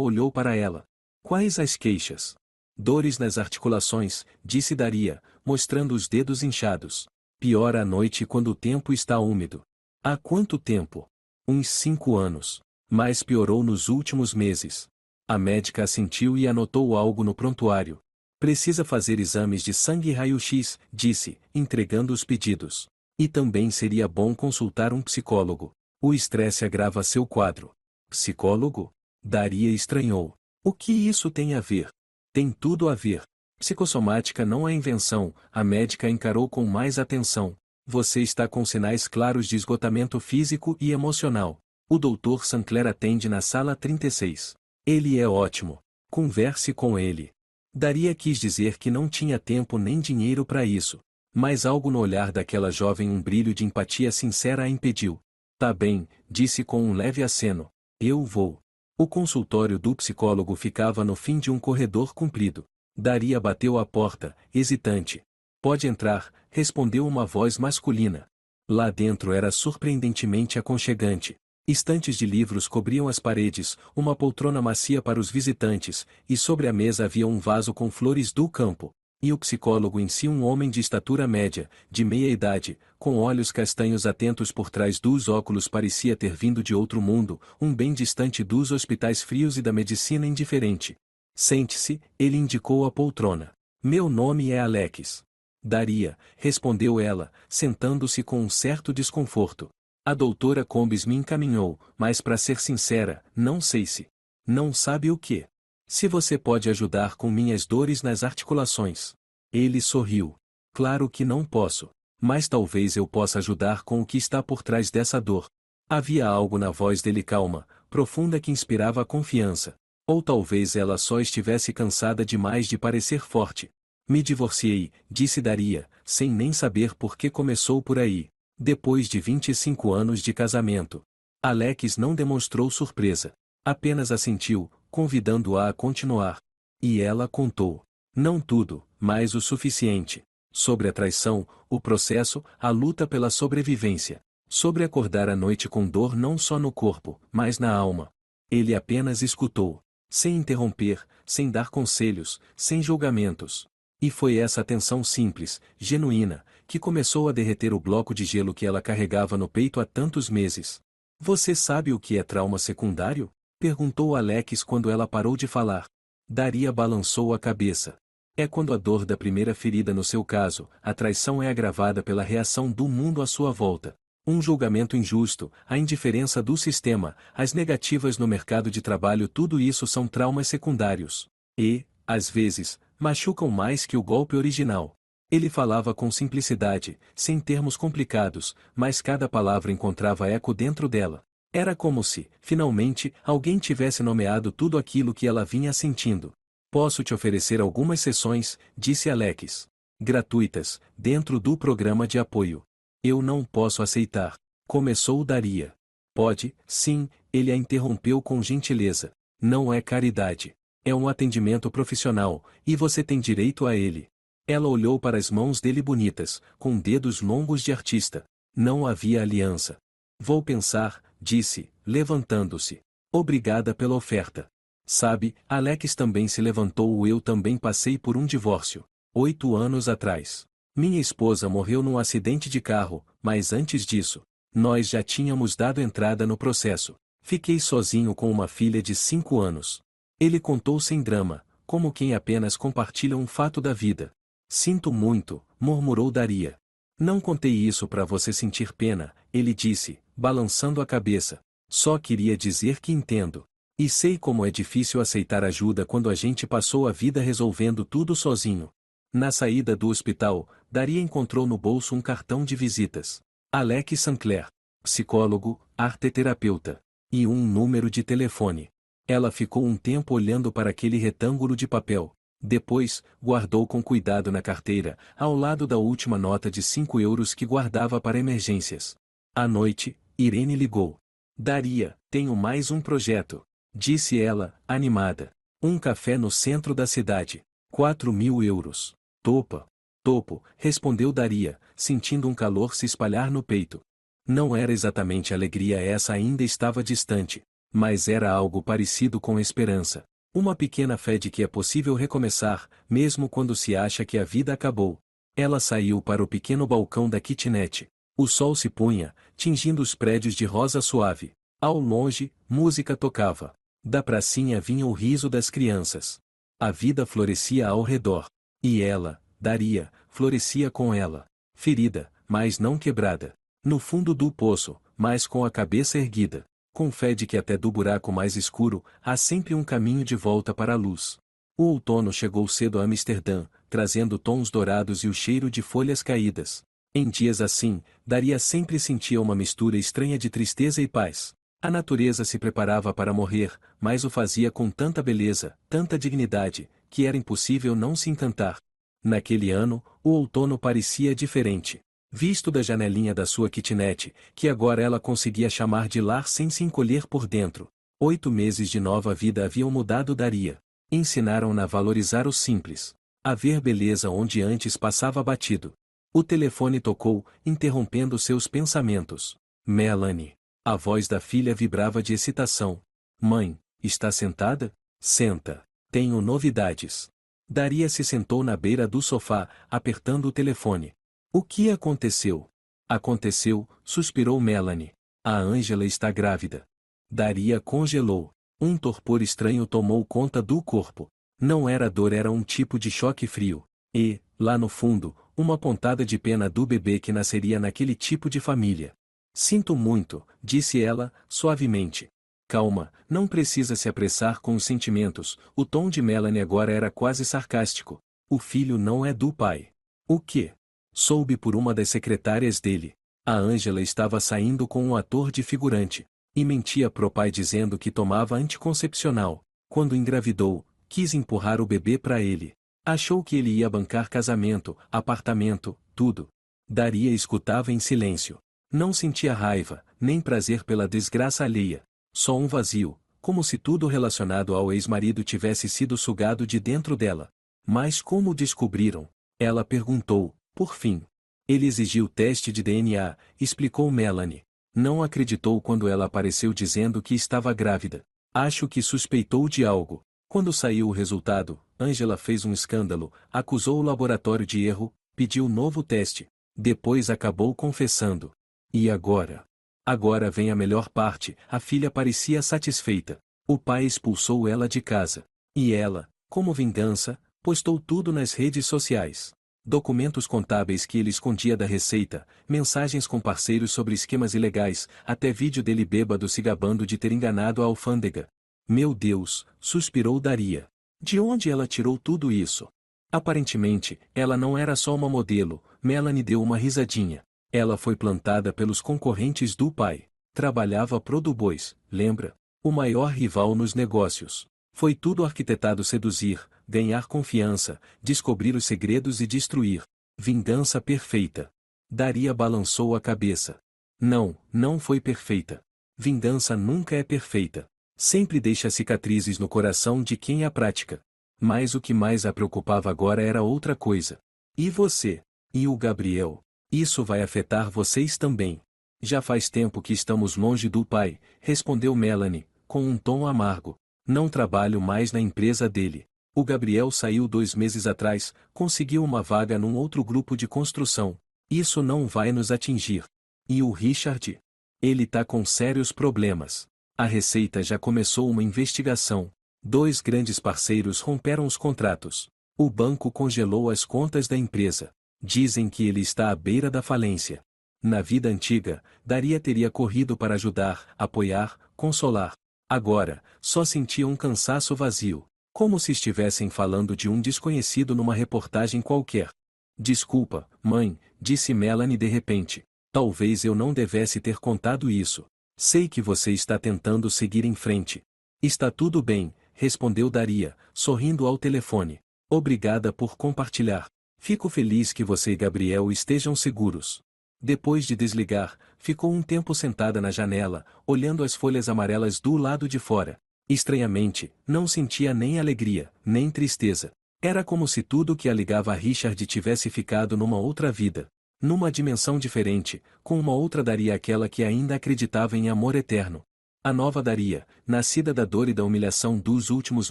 olhou para ela. Quais as queixas? Dores nas articulações, disse Daria, mostrando os dedos inchados. Piora à noite quando o tempo está úmido. Há quanto tempo? Uns 5 anos. Mas piorou nos últimos meses. A médica assentiu e anotou algo no prontuário. Precisa fazer exames de sangue e raio-x, disse, entregando os pedidos. E também seria bom consultar um psicólogo. O estresse agrava seu quadro. Psicólogo? Daria estranhou. O que isso tem a ver? Tem tudo a ver. Psicossomática não é invenção, a médica encarou com mais atenção. Você está com sinais claros de esgotamento físico e emocional. O Dr. Sancler atende na sala 36. Ele é ótimo. Converse com ele. Daria quis dizer que não tinha tempo nem dinheiro para isso. Mas algo no olhar daquela jovem, um brilho de empatia sincera, a impediu. Tá bem, disse com um leve aceno. Eu vou. O consultório do psicólogo ficava no fim de um corredor comprido. Daria bateu à porta, hesitante. Pode entrar, respondeu uma voz masculina. Lá dentro era surpreendentemente aconchegante. Estantes de livros cobriam as paredes, uma poltrona macia para os visitantes, e sobre a mesa havia um vaso com flores do campo. E o psicólogo em si, um homem de estatura média, de meia idade, com olhos castanhos atentos por trás dos óculos, parecia ter vindo de outro mundo, um bem distante dos hospitais frios e da medicina indiferente. Sente-se, ele indicou a poltrona. Meu nome é Alex. Daria, respondeu ela, sentando-se com um certo desconforto. A doutora Combs me encaminhou, mas para ser sincera, não sei se. Não sabe o que. Se você pode ajudar com minhas dores nas articulações. Ele sorriu. Claro que não posso. Mas talvez eu possa ajudar com o que está por trás dessa dor. Havia algo na voz dele calma, profunda, que inspirava confiança. Ou talvez ela só estivesse cansada demais de parecer forte. Me divorciei, disse Daria, sem nem saber por que começou por aí. Depois de 25 anos de casamento. Alex não demonstrou surpresa. Apenas assentiu, convidando-a a continuar. E ela contou. Não tudo, mas o suficiente. Sobre a traição, o processo, a luta pela sobrevivência. Sobre acordar à noite com dor não só no corpo, mas na alma. Ele apenas escutou. Sem interromper, sem dar conselhos, sem julgamentos. E foi essa atenção simples, genuína, que começou a derreter o bloco de gelo que ela carregava no peito há tantos meses. Você sabe o que é trauma secundário? Perguntou Alex quando ela parou de falar. Daria balançou a cabeça. É quando a dor da primeira ferida, no seu caso, a traição, é agravada pela reação do mundo à sua volta. Um julgamento injusto, a indiferença do sistema, as negativas no mercado de trabalho, tudo isso são traumas secundários. E, às vezes, machucam mais que o golpe original. Ele falava com simplicidade, sem termos complicados, mas cada palavra encontrava eco dentro dela. Era como se, finalmente, alguém tivesse nomeado tudo aquilo que ela vinha sentindo. Posso te oferecer algumas sessões, disse Alex. Gratuitas, dentro do programa de apoio. Eu não posso aceitar. Começou Daria. Pode, sim, ele a interrompeu com gentileza. Não é caridade. É um atendimento profissional, e você tem direito a ele. Ela olhou para as mãos dele bonitas, com dedos longos de artista. Não havia aliança. Vou pensar, disse, levantando-se. Obrigada pela oferta. Sabe, Alex também se levantou. Eu também passei por um divórcio. 8 anos atrás. Minha esposa morreu num acidente de carro, mas antes disso, nós já tínhamos dado entrada no processo. Fiquei sozinho com uma filha de 5 anos. Ele contou sem drama, como quem apenas compartilha um fato da vida. Sinto muito, murmurou Daria. Não contei isso para você sentir pena, ele disse, balançando a cabeça. Só queria dizer que entendo. E sei como é difícil aceitar ajuda quando a gente passou a vida resolvendo tudo sozinho. Na saída do hospital, Daria encontrou no bolso um cartão de visitas. Alex Sancler, psicólogo, arteterapeuta. E um número de telefone. Ela ficou um tempo olhando para aquele retângulo de papel. Depois, guardou com cuidado na carteira, ao lado da última nota de 5 euros que guardava para emergências. À noite, Irene ligou. Daria, tenho mais um projeto. Disse ela, animada. Um café no centro da cidade. 4.000 euros. Topa. Topo, respondeu Daria, sentindo um calor se espalhar no peito. Não era exatamente alegria, essa ainda estava distante. Mas era algo parecido com esperança. Uma pequena fé de que é possível recomeçar, mesmo quando se acha que a vida acabou. Ela saiu para o pequeno balcão da kitnet. O sol se punha, tingindo os prédios de rosa suave. Ao longe, música tocava. Da pracinha vinha o riso das crianças. A vida florescia ao redor. E ela, Daria, florescia com ela. Ferida, mas não quebrada. No fundo do poço, mas com a cabeça erguida. Com fé de que até do buraco mais escuro, há sempre um caminho de volta para a luz. O outono chegou cedo a Amsterdã, trazendo tons dourados e o cheiro de folhas caídas. Em dias assim, Daria sempre sentia uma mistura estranha de tristeza e paz. A natureza se preparava para morrer, mas o fazia com tanta beleza, tanta dignidade, que era impossível não se encantar. Naquele ano, o outono parecia diferente. Visto da janelinha da sua kitnet, que agora ela conseguia chamar de lar sem se encolher por dentro. 8 meses de nova vida haviam mudado Daria. Ensinaram-na a valorizar o simples. A ver beleza onde antes passava batido. O telefone tocou, interrompendo seus pensamentos. Melanie. A voz da filha vibrava de excitação. Mãe, está sentada? Senta. Tenho novidades. Daria se sentou na beira do sofá, apertando o telefone. O que aconteceu? Aconteceu, suspirou Melanie. A Ângela está grávida. Daria congelou. Um torpor estranho tomou conta do corpo. Não era dor, era um tipo de choque frio. E, lá no fundo, uma pontada de pena do bebê que nasceria naquele tipo de família. Sinto muito, disse ela, suavemente. Calma, não precisa se apressar com os sentimentos. O tom de Melanie agora era quase sarcástico. O filho não é do pai. O quê? Soube por uma das secretárias dele. A Ângela estava saindo com um ator de figurante. E mentia pro pai dizendo que tomava anticoncepcional. Quando engravidou, quis empurrar o bebê para ele. Achou que ele ia bancar casamento, apartamento, tudo. Daria escutava em silêncio. Não sentia raiva, nem prazer pela desgraça alheia. Só um vazio, como se tudo relacionado ao ex-marido tivesse sido sugado de dentro dela. Mas como descobriram? Ela perguntou, por fim. Ele exigiu teste de DNA, explicou Melanie. Não acreditou quando ela apareceu dizendo que estava grávida. Acho que suspeitou de algo. Quando saiu o resultado, Ângela fez um escândalo, acusou o laboratório de erro, pediu novo teste. Depois acabou confessando. E agora? Agora vem a melhor parte, a filha parecia satisfeita. O pai expulsou ela de casa. E ela, como vingança, postou tudo nas redes sociais. Documentos contábeis que ele escondia da Receita, mensagens com parceiros sobre esquemas ilegais, até vídeo dele bêbado se gabando de ter enganado a alfândega. Meu Deus, suspirou Daria. De onde ela tirou tudo isso? Aparentemente, ela não era só uma modelo. Melanie deu uma risadinha. Ela foi plantada pelos concorrentes do pai. Trabalhava pro do Bois, lembra? O maior rival nos negócios. Foi tudo arquitetado: seduzir, ganhar confiança, descobrir os segredos e destruir. Vingança perfeita. Daria balançou a cabeça. Não, não foi perfeita. Vingança nunca é perfeita. Sempre deixa cicatrizes no coração de quem a pratica. Mas o que mais a preocupava agora era outra coisa. E você? E o Gabriel? Isso vai afetar vocês também. Já faz tempo que estamos longe do pai, respondeu Melanie, com um tom amargo. Não trabalho mais na empresa dele. O Gabriel saiu 2 meses atrás, conseguiu uma vaga num outro grupo de construção. Isso não vai nos atingir. E o Richard? Ele tá com sérios problemas. A Receita já começou uma investigação. 2 grandes parceiros romperam os contratos. O banco congelou as contas da empresa. Dizem que ele está à beira da falência. Na vida antiga, Daria teria corrido para ajudar, apoiar, consolar. Agora, só sentia um cansaço vazio, como se estivessem falando de um desconhecido numa reportagem qualquer. Desculpa, mãe, disse Melanie de repente. Talvez eu não devesse ter contado isso. Sei que você está tentando seguir em frente. Está tudo bem, respondeu Daria, sorrindo ao telefone. Obrigada por compartilhar. Fico feliz que você e Gabriel estejam seguros. Depois de desligar, ficou um tempo sentada na janela, olhando as folhas amarelas do lado de fora. Estranhamente, não sentia nem alegria, nem tristeza. Era como se tudo que a ligava a Richard tivesse ficado numa outra vida, numa dimensão diferente, com uma outra Daria, aquela que ainda acreditava em amor eterno. A nova Daria, nascida da dor e da humilhação dos últimos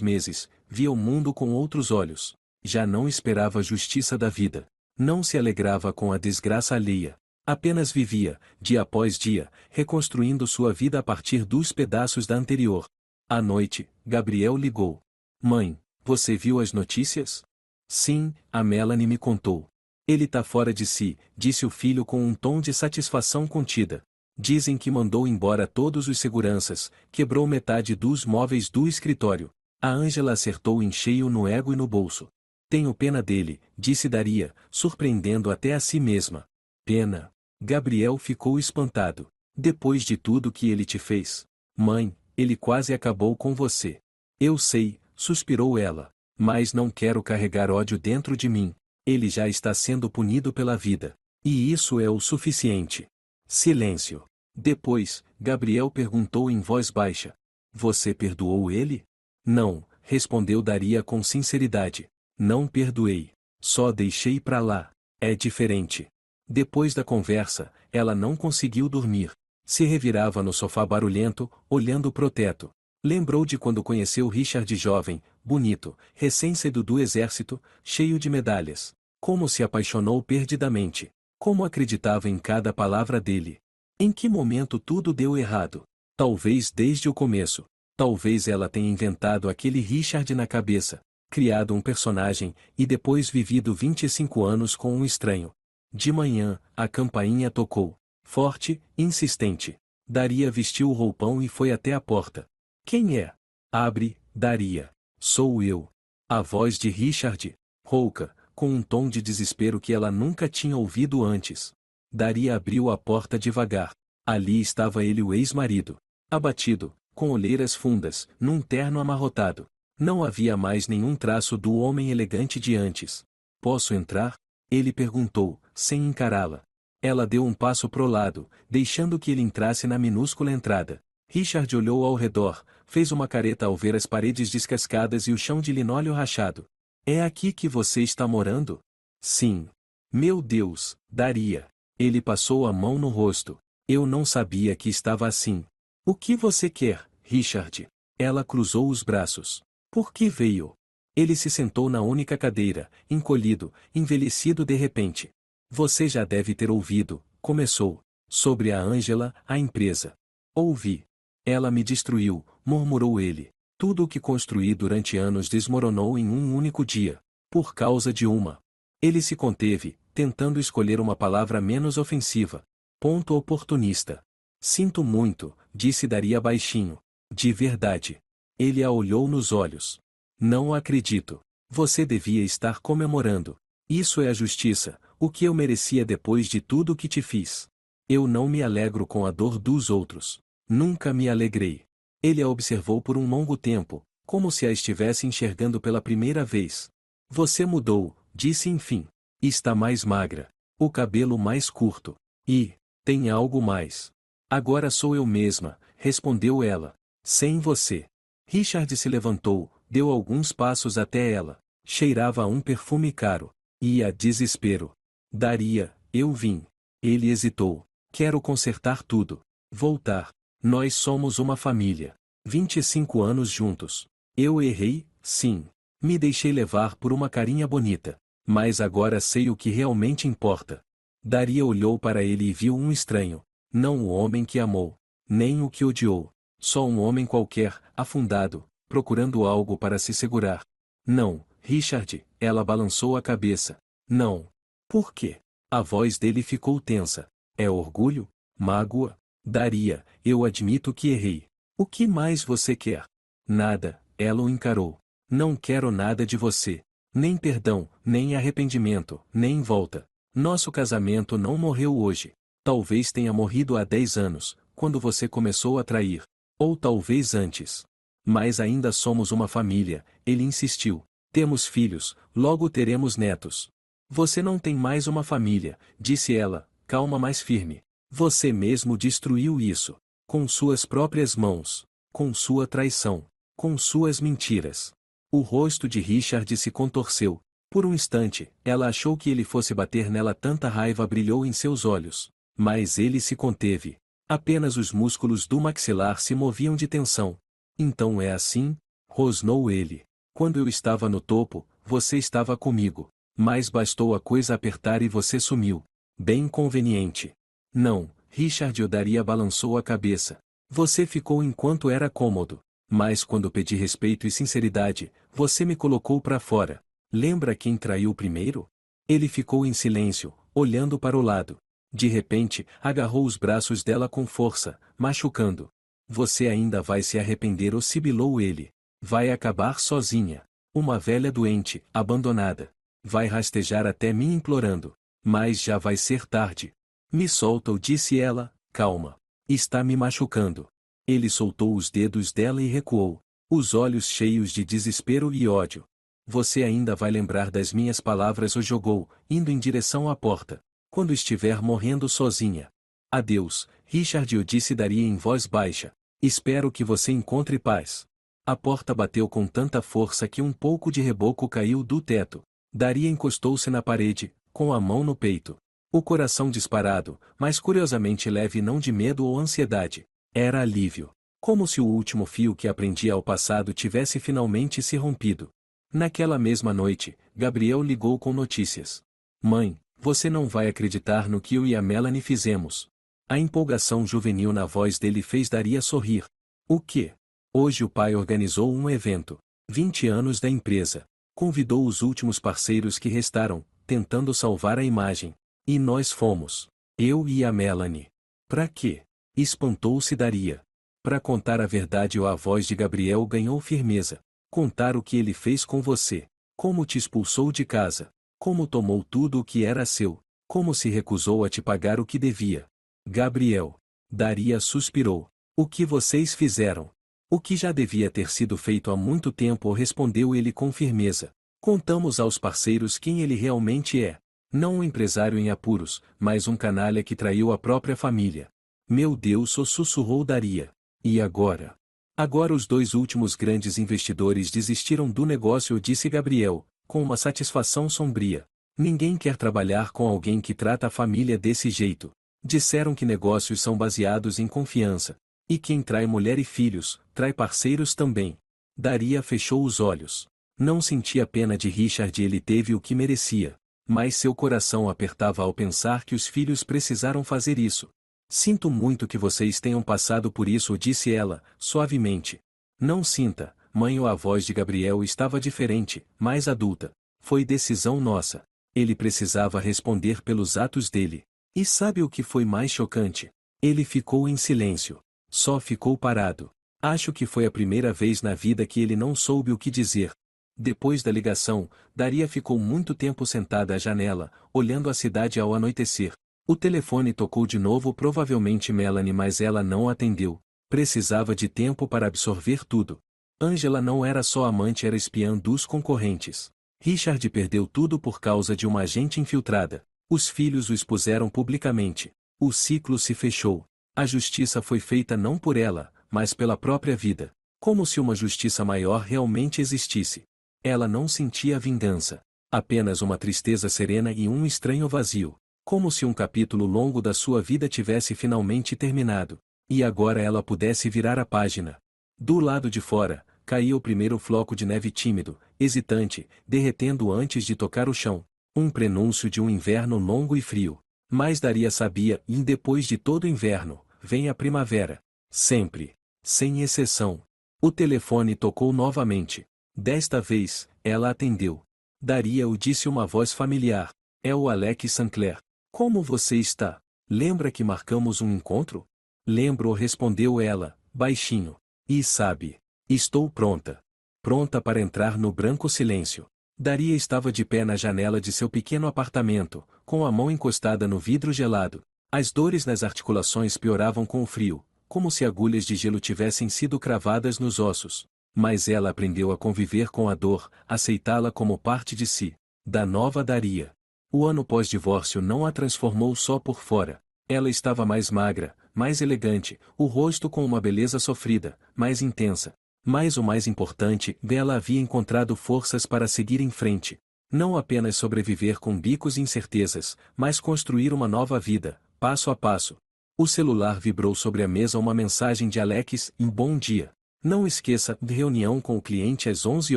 meses, via o mundo com outros olhos. Já não esperava a justiça da vida. Não se alegrava com a desgraça alheia. Apenas vivia, dia após dia, reconstruindo sua vida a partir dos pedaços da anterior. À noite, Gabriel ligou. Mãe, você viu as notícias? Sim, a Melanie me contou. Ele tá fora de si, disse o filho com um tom de satisfação contida. Dizem que mandou embora todos os seguranças, quebrou metade dos móveis do escritório. A Ângela acertou em cheio no ego e no bolso. Tenho pena dele, disse Daria, surpreendendo até a si mesma. Pena. Gabriel ficou espantado. Depois de tudo que ele te fez. Mãe, ele quase acabou com você. Eu sei, suspirou ela. Mas não quero carregar ódio dentro de mim. Ele já está sendo punido pela vida. E isso é o suficiente. Silêncio. Depois, Gabriel perguntou em voz baixa. Você perdoou ele? Não, respondeu Daria com sinceridade. Não perdoei. Só deixei pra lá. É diferente. Depois da conversa, ela não conseguiu dormir. Se revirava no sofá barulhento, olhando pro teto. Lembrou de quando conheceu Richard jovem, bonito, recém-saído do exército, cheio de medalhas. Como se apaixonou perdidamente. Como acreditava em cada palavra dele. Em que momento tudo deu errado? Talvez desde o começo. Talvez ela tenha inventado aquele Richard na cabeça, criado um personagem, e depois vivido 25 anos com um estranho. De manhã, a campainha tocou. Forte, insistente. Daria vestiu o roupão e foi até a porta. Quem é? Abre, Daria. Sou eu. A voz de Richard, rouca, com um tom de desespero que ela nunca tinha ouvido antes. Daria abriu a porta devagar. Ali estava ele, o ex-marido. Abatido, com olheiras fundas, num terno amarrotado. Não havia mais nenhum traço do homem elegante de antes. Posso entrar? Ele perguntou, sem encará-la. Ela deu um passo pro lado, deixando que ele entrasse na minúscula entrada. Richard olhou ao redor, fez uma careta ao ver as paredes descascadas e o chão de linóleo rachado. É aqui que você está morando? Sim. Meu Deus, Daria. Ele passou a mão no rosto. Eu não sabia que estava assim. O que você quer, Richard? Ela cruzou os braços. Por que veio? Ele se sentou na única cadeira, encolhido, envelhecido de repente. Você já deve ter ouvido, começou. Sobre a Ângela, a empresa. Ouvi. Ela me destruiu, murmurou ele. Tudo o que construí durante anos desmoronou em um único dia. Por causa de uma. Ele se conteve, tentando escolher uma palavra menos ofensiva. Ponto oportunista. Sinto muito, disse Daria baixinho. De verdade. Ele a olhou nos olhos. Não acredito. Você devia estar comemorando. Isso é a justiça, o que eu merecia depois de tudo o que te fiz. Eu não me alegro com a dor dos outros. Nunca me alegrei. Ele a observou por um longo tempo, como se a estivesse enxergando pela primeira vez. Você mudou, disse enfim. Está mais magra. O cabelo mais curto. E, tem algo mais. Agora sou eu mesma, respondeu ela. Sem você. Richard se levantou, deu alguns passos até ela. Cheirava a um perfume caro. E a desespero. Daria, eu vim. Ele hesitou. Quero consertar tudo. Voltar. Nós somos uma família. 25 anos juntos. Eu errei, sim. Me deixei levar por uma carinha bonita. Mas agora sei o que realmente importa. Daria olhou para ele e viu um estranho. Não o homem que amou. Nem o que odiou. Só um homem qualquer, afundado, procurando algo para se segurar. Não, Richard, ela balançou a cabeça. Não. Por quê? A voz dele ficou tensa. É orgulho? Mágoa? Daria, eu admito que errei. O que mais você quer? Nada, ela o encarou. Não quero nada de você. Nem perdão, nem arrependimento, nem volta. Nosso casamento não morreu hoje. Talvez tenha morrido há 10 anos, quando você começou a trair. Ou talvez antes. Mas ainda somos uma família, ele insistiu. Temos filhos, logo teremos netos. Você não tem mais uma família, disse ela, calma mais firme. Você mesmo destruiu isso. Com suas próprias mãos. Com sua traição. com suas mentiras. O rosto de Richard se contorceu. Por um instante, ela achou que ele fosse bater nela, tanta raiva brilhou em seus olhos. Mas ele se conteve. Apenas os músculos do maxilar se moviam de tensão. Então é assim? Rosnou ele. Quando eu estava no topo, você estava comigo. Mas bastou a coisa apertar e você sumiu. Bem conveniente. Não, Richard Odaria balançou a cabeça. Você ficou enquanto era cômodo. Mas quando pedi respeito e sinceridade, você me colocou para fora. Lembra quem traiu primeiro? Ele ficou em silêncio, olhando para o lado. De repente, agarrou os braços dela com força, machucando. Você ainda vai se arrepender, sibilou ele. Vai acabar sozinha. Uma velha doente, abandonada. Vai rastejar até mim implorando. Mas já vai ser tarde. Me solta, disse ela, calma. Está me machucando. Ele soltou os dedos dela e recuou, os olhos cheios de desespero e ódio. Você ainda vai lembrar das minhas palavras, o jogou, indo em direção à porta. Quando estiver morrendo sozinha. Adeus, Richard, o disse Daria em voz baixa. Espero que você encontre paz. A porta bateu com tanta força que um pouco de reboco caiu do teto. Daria encostou-se na parede, com a mão no peito. O coração disparado, mas curiosamente leve, não de medo ou ansiedade. Era alívio. Como se o último fio que aprendia ao passado tivesse finalmente se rompido. Naquela mesma noite, Gabriel ligou com notícias. Mãe, você não vai acreditar no que eu e a Melanie fizemos. A empolgação juvenil na voz dele fez Daria sorrir. O quê? Hoje o pai organizou um evento. 20 anos da empresa. Convidou os últimos parceiros que restaram, tentando salvar a imagem. E nós fomos. Eu e a Melanie. Pra quê? Espantou-se Daria. Para contar a verdade. A voz de Gabriel ganhou firmeza. Contar o que ele fez com você. Como te expulsou de casa. Como tomou tudo o que era seu. Como se recusou a te pagar o que devia. Gabriel. Daria suspirou. O que vocês fizeram? O que já devia ter sido feito há muito tempo, respondeu ele com firmeza. Contamos aos parceiros quem ele realmente é. Não um empresário em apuros, mas um canalha que traiu a própria família. Meu Deus, sussurrou Daria. E agora? Agora os dois últimos grandes investidores desistiram do negócio, disse Gabriel, com uma satisfação sombria. Ninguém quer trabalhar com alguém que trata a família desse jeito. Disseram que negócios são baseados em confiança. E quem trai mulher e filhos, trai parceiros também. Daria fechou os olhos. Não sentia pena de Richard, ele teve o que merecia. Mas seu coração apertava ao pensar que os filhos precisaram fazer isso. Sinto muito que vocês tenham passado por isso, disse ela, suavemente. Não sinta, mãe. A voz de Gabriel estava diferente, mais adulta. Foi decisão nossa. Ele precisava responder pelos atos dele. E sabe o que foi mais chocante? Ele ficou em silêncio. Só ficou parado. Acho que foi a primeira vez na vida que ele não soube o que dizer. Depois da ligação, Daria ficou muito tempo sentada à janela, olhando a cidade ao anoitecer. O telefone tocou de novo, provavelmente Melanie, mas ela não atendeu. Precisava de tempo para absorver tudo. Angela não era só amante, era espiã dos concorrentes. Richard perdeu tudo por causa de uma agente infiltrada. Os filhos o expuseram publicamente. O ciclo se fechou. A justiça foi feita não por ela, mas pela própria vida. Como se uma justiça maior realmente existisse. Ela não sentia vingança. Apenas uma tristeza serena e um estranho vazio. Como se um capítulo longo da sua vida tivesse finalmente terminado. E agora ela pudesse virar a página. Do lado de fora, caía o primeiro floco de neve tímido, hesitante, derretendo antes de tocar o chão. Um prenúncio de um inverno longo e frio. Mas Daria sabia, e depois de todo inverno, vem a primavera. Sempre. Sem exceção. O telefone tocou novamente. Desta vez, ela atendeu. Daria, o disse uma voz familiar. É o Alex Sinclair. Como você está? Lembra que marcamos um encontro? Lembro, respondeu ela, baixinho. E sabe, estou pronta. Pronta para entrar no branco silêncio. Daria estava de pé na janela de seu pequeno apartamento, com a mão encostada no vidro gelado. As dores nas articulações pioravam com o frio, como se agulhas de gelo tivessem sido cravadas nos ossos. Mas ela aprendeu a conviver com a dor, aceitá-la como parte de si. Da nova Daria. O ano pós-divórcio não a transformou só por fora. Ela estava mais magra, mais elegante, o rosto com uma beleza sofrida, mais intensa. Mas o mais importante, ela havia encontrado forças para seguir em frente. Não apenas sobreviver com bicos e incertezas, mas construir uma nova vida, passo a passo. O celular vibrou sobre a mesa uma mensagem de Alex: um bom dia. Não esqueça, reunião com o cliente às 11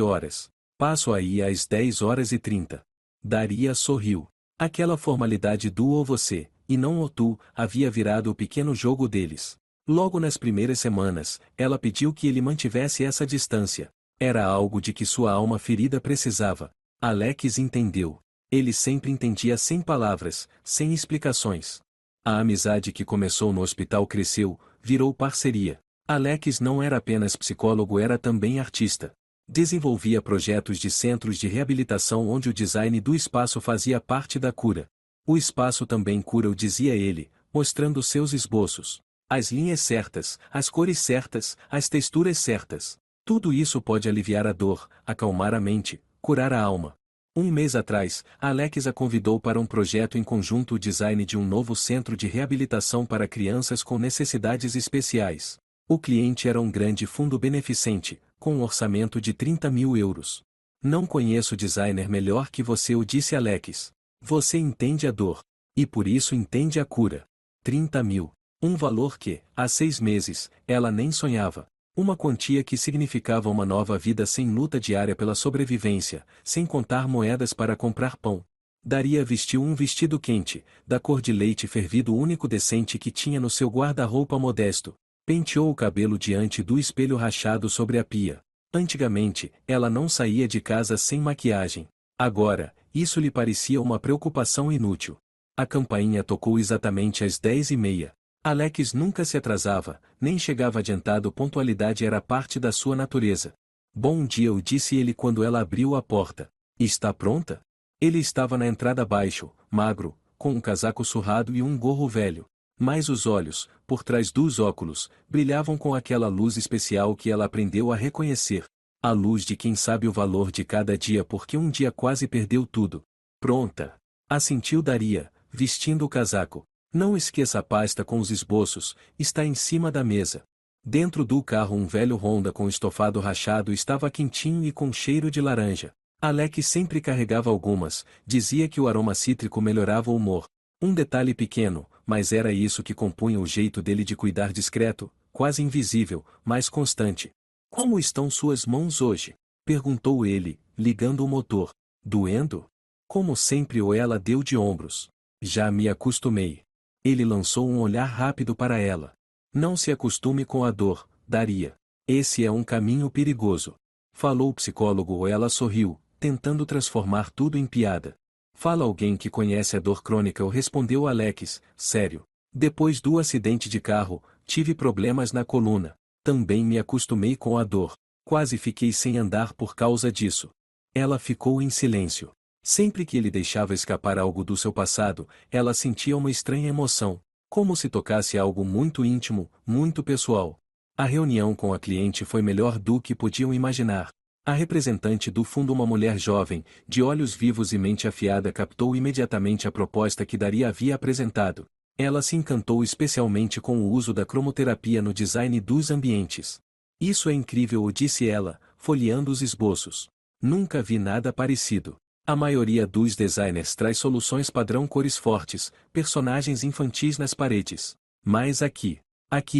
horas. Passo aí às 10h30. Daria sorriu. Aquela formalidade do ou você, e não o tu, havia virado o pequeno jogo deles. Logo nas primeiras semanas, ela pediu que ele mantivesse essa distância. Era algo de que sua alma ferida precisava. Alex entendeu. Ele sempre entendia sem palavras, sem explicações. A amizade que começou no hospital cresceu, virou parceria. Alex não era apenas psicólogo, era também artista. Desenvolvia projetos de centros de reabilitação onde o design do espaço fazia parte da cura. O espaço também cura, dizia ele, mostrando seus esboços. As linhas certas, as cores certas, as texturas certas. Tudo isso pode aliviar a dor, acalmar a mente, curar a alma. Um mês atrás, Alex a convidou para um projeto em conjunto, o design de um novo centro de reabilitação para crianças com necessidades especiais. O cliente era um grande fundo beneficente, com um orçamento de 30 mil euros. Não conheço designer melhor que você, o disse Alex. Você entende a dor. E por isso entende a cura. 30 mil. Um valor que, há 6 meses, ela nem sonhava. Uma quantia que significava uma nova vida sem luta diária pela sobrevivência, sem contar moedas para comprar pão. Daria vestiu um vestido quente, da cor de leite fervido, o único decente que tinha no seu guarda-roupa modesto. Penteou o cabelo diante do espelho rachado sobre a pia. Antigamente, ela não saía de casa sem maquiagem. Agora, isso lhe parecia uma preocupação inútil. A campainha tocou exatamente às 10h30. Alex nunca se atrasava, nem chegava adiantado. Pontualidade era parte da sua natureza. Bom dia, o disse ele quando ela abriu a porta. Está pronta? Ele estava na entrada baixo, magro, com um casaco surrado e um gorro velho. Mas os olhos, por trás dos óculos, brilhavam com aquela luz especial que ela aprendeu a reconhecer. A luz de quem sabe o valor de cada dia, porque um dia quase perdeu tudo. Pronta! Assentiu Daria, vestindo o casaco. Não esqueça a pasta com os esboços, está em cima da mesa. Dentro do carro um velho Honda com estofado rachado estava quentinho e com cheiro de laranja. Alex sempre carregava algumas, dizia que o aroma cítrico melhorava o humor. Um detalhe pequeno, mas era isso que compunha o jeito dele de cuidar, discreto, quase invisível, mas constante. Como estão suas mãos hoje? Perguntou ele, ligando o motor. Doendo? Como sempre, ou ela deu de ombros. Já me acostumei. Ele lançou um olhar rápido para ela. Não se acostume com a dor, Daria. Esse é um caminho perigoso. Falou o psicólogo, ou ela sorriu, tentando transformar tudo em piada. Fala alguém que conhece a dor crônica, ou respondeu Alex, sério. Depois do acidente de carro, tive problemas na coluna. Também me acostumei com a dor. Quase fiquei sem andar por causa disso. Ela ficou em silêncio. Sempre que ele deixava escapar algo do seu passado, ela sentia uma estranha emoção, como se tocasse algo muito íntimo, muito pessoal. A reunião com a cliente foi melhor do que podiam imaginar. A representante do fundo, uma mulher jovem, de olhos vivos e mente afiada, captou imediatamente a proposta que Daria havia apresentado. Ela se encantou especialmente com o uso da cromoterapia no design dos ambientes. Isso é incrível, disse ela, folheando os esboços. Nunca vi nada parecido. A maioria dos designers traz soluções padrão, cores fortes, personagens infantis nas paredes. Mas aqui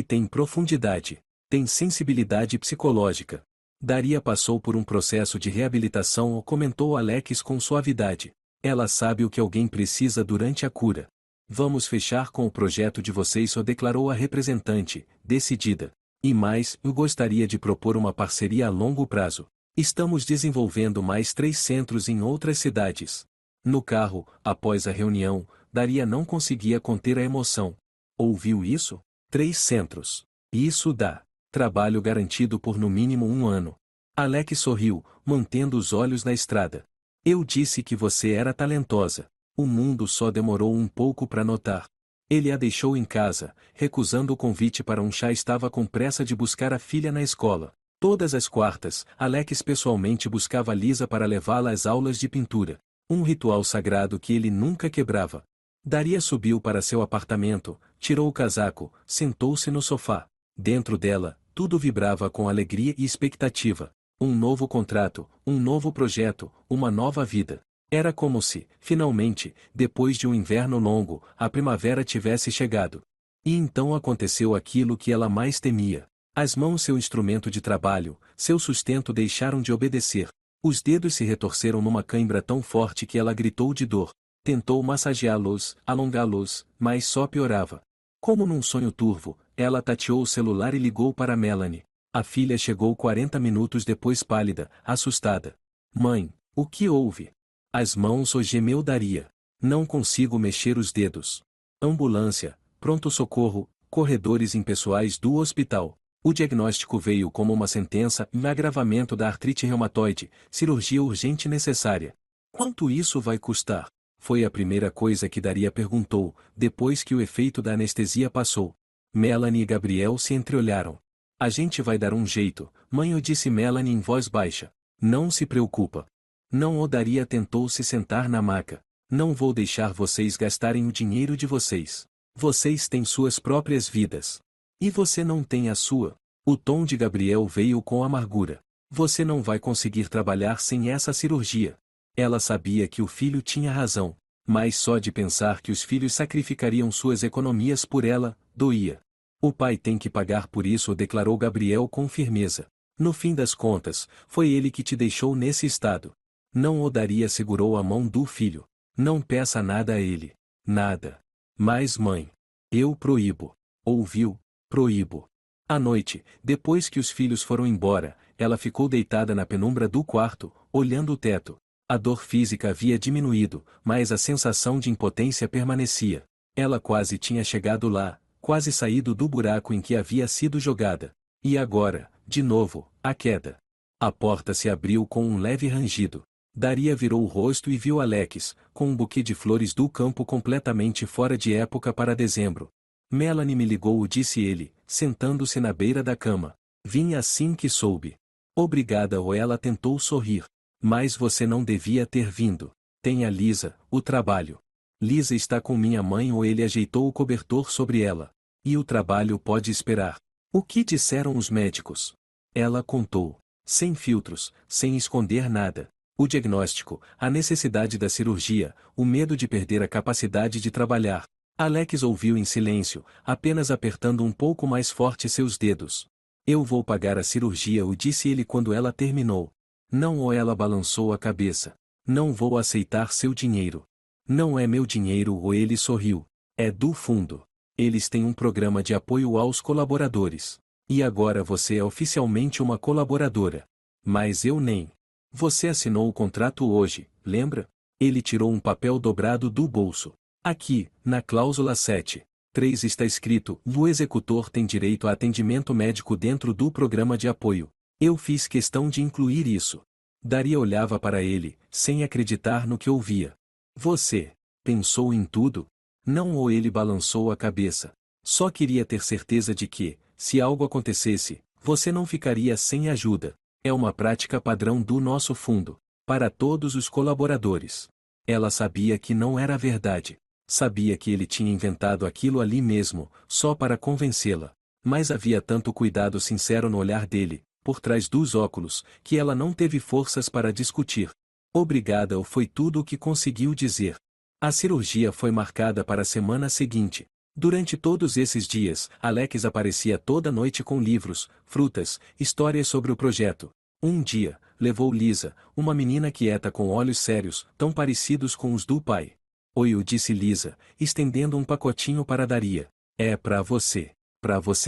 tem profundidade, tem sensibilidade psicológica. Daria passou por um processo de reabilitação, comentou Alex com suavidade. Ela sabe o que alguém precisa durante a cura. Vamos fechar com o projeto de vocês, só declarou a representante, decidida. E mais, eu gostaria de propor uma parceria a longo prazo. Estamos desenvolvendo mais 3 centros em outras cidades. No carro, após a reunião, Daria não conseguia conter a emoção. Ouviu isso? 3 centros. Isso dá trabalho garantido por no mínimo 1 ano. Alex sorriu, mantendo os olhos na estrada. Eu disse que você era talentosa. O mundo só demorou um pouco para notar. Ele a deixou em casa, recusando o convite para um chá. Estava com pressa de buscar a filha na escola. Todas as quartas, Alex pessoalmente buscava Lisa para levá-la às aulas de pintura. Um ritual sagrado que ele nunca quebrava. Daria subiu para seu apartamento, tirou o casaco, sentou-se no sofá. Dentro dela, tudo vibrava com alegria e expectativa. Um novo contrato, um novo projeto, uma nova vida. Era como se, finalmente, depois de um inverno longo, a primavera tivesse chegado. E então aconteceu aquilo que ela mais temia. As mãos, seu instrumento de trabalho, seu sustento, deixaram de obedecer. Os dedos se retorceram numa cãibra tão forte que ela gritou de dor. Tentou massageá-los, alongá-los, mas só piorava. Como num sonho turvo, ela tateou o celular e ligou para Melanie. A filha chegou 40 minutos depois, pálida, assustada. Mãe, o que houve? As mãos, o gemeu Daria. Não consigo mexer os dedos. Ambulância, pronto-socorro, corredores impessoais do hospital. O diagnóstico veio como uma sentença: agravamento da artrite reumatoide, cirurgia urgente necessária. Quanto isso vai custar? Foi a primeira coisa que Daria perguntou, depois que o efeito da anestesia passou. Melanie e Gabriel se entreolharam. A gente vai dar um jeito, mãe, disse Melanie em voz baixa. Não se preocupa. Não, Daria tentou se sentar na maca. Não vou deixar vocês gastarem o dinheiro de vocês. Vocês têm suas próprias vidas. E você não tem a sua. O tom de Gabriel veio com amargura. Você não vai conseguir trabalhar sem essa cirurgia. Ela sabia que o filho tinha razão, mas só de pensar que os filhos sacrificariam suas economias por ela, doía. O pai tem que pagar por isso, declarou Gabriel com firmeza. No fim das contas, foi ele que te deixou nesse estado. Não, Daria segurou a mão do filho. Não peça nada a ele. Nada. Mas, mãe, eu proíbo. Ouviu? Proíbo. À noite, depois que os filhos foram embora, ela ficou deitada na penumbra do quarto, olhando o teto. A dor física havia diminuído, mas a sensação de impotência permanecia. Ela quase tinha chegado lá, quase saído do buraco em que havia sido jogada. E agora, de novo, a queda. A porta se abriu com um leve rangido. Daria virou o rosto e viu Alex, com um buquê de flores do campo completamente fora de época para dezembro. Melanie me ligou, disse ele, sentando-se na beira da cama. Vim assim que soube. Obrigada. Ela tentou sorrir. Mas você não devia ter vindo. Tem a Lisa, o trabalho. Lisa está com minha mãe. Ele ajeitou o cobertor sobre ela. E o trabalho pode esperar. O que disseram os médicos? Ela contou. Sem filtros, sem esconder nada. O diagnóstico, a necessidade da cirurgia, o medo de perder a capacidade de trabalhar. Alex ouviu em silêncio, apenas apertando um pouco mais forte seus dedos. Eu vou pagar a cirurgia, disse ele quando ela terminou. Não, ela balançou a cabeça. Não vou aceitar seu dinheiro. Não é meu dinheiro, ele sorriu. É do fundo. Eles têm um programa de apoio aos colaboradores. E agora você é oficialmente uma colaboradora. Mas eu nem. Você assinou o contrato hoje, lembra? Ele tirou um papel dobrado do bolso. Aqui, na cláusula 7.3 está escrito: o executor tem direito a atendimento médico dentro do programa de apoio. Eu fiz questão de incluir isso. Daria olhava para ele, sem acreditar no que ouvia. Você pensou em tudo? Não, ou ele balançou a cabeça. Só queria ter certeza de que, se algo acontecesse, você não ficaria sem ajuda. É uma prática padrão do nosso fundo, para todos os colaboradores. Ela sabia que não era verdade. Sabia que ele tinha inventado aquilo ali mesmo, só para convencê-la. Mas havia tanto cuidado sincero no olhar dele, por trás dos óculos, que ela não teve forças para discutir. Obrigada, foi tudo o que conseguiu dizer. A cirurgia foi marcada para a semana seguinte. Durante todos esses dias, Alex aparecia toda noite com livros, frutas, histórias sobre o projeto. Um dia, levou Lisa, uma menina quieta com olhos sérios, tão parecidos com os do pai. Oi, disse Lisa, estendendo um pacotinho para Daria. É para você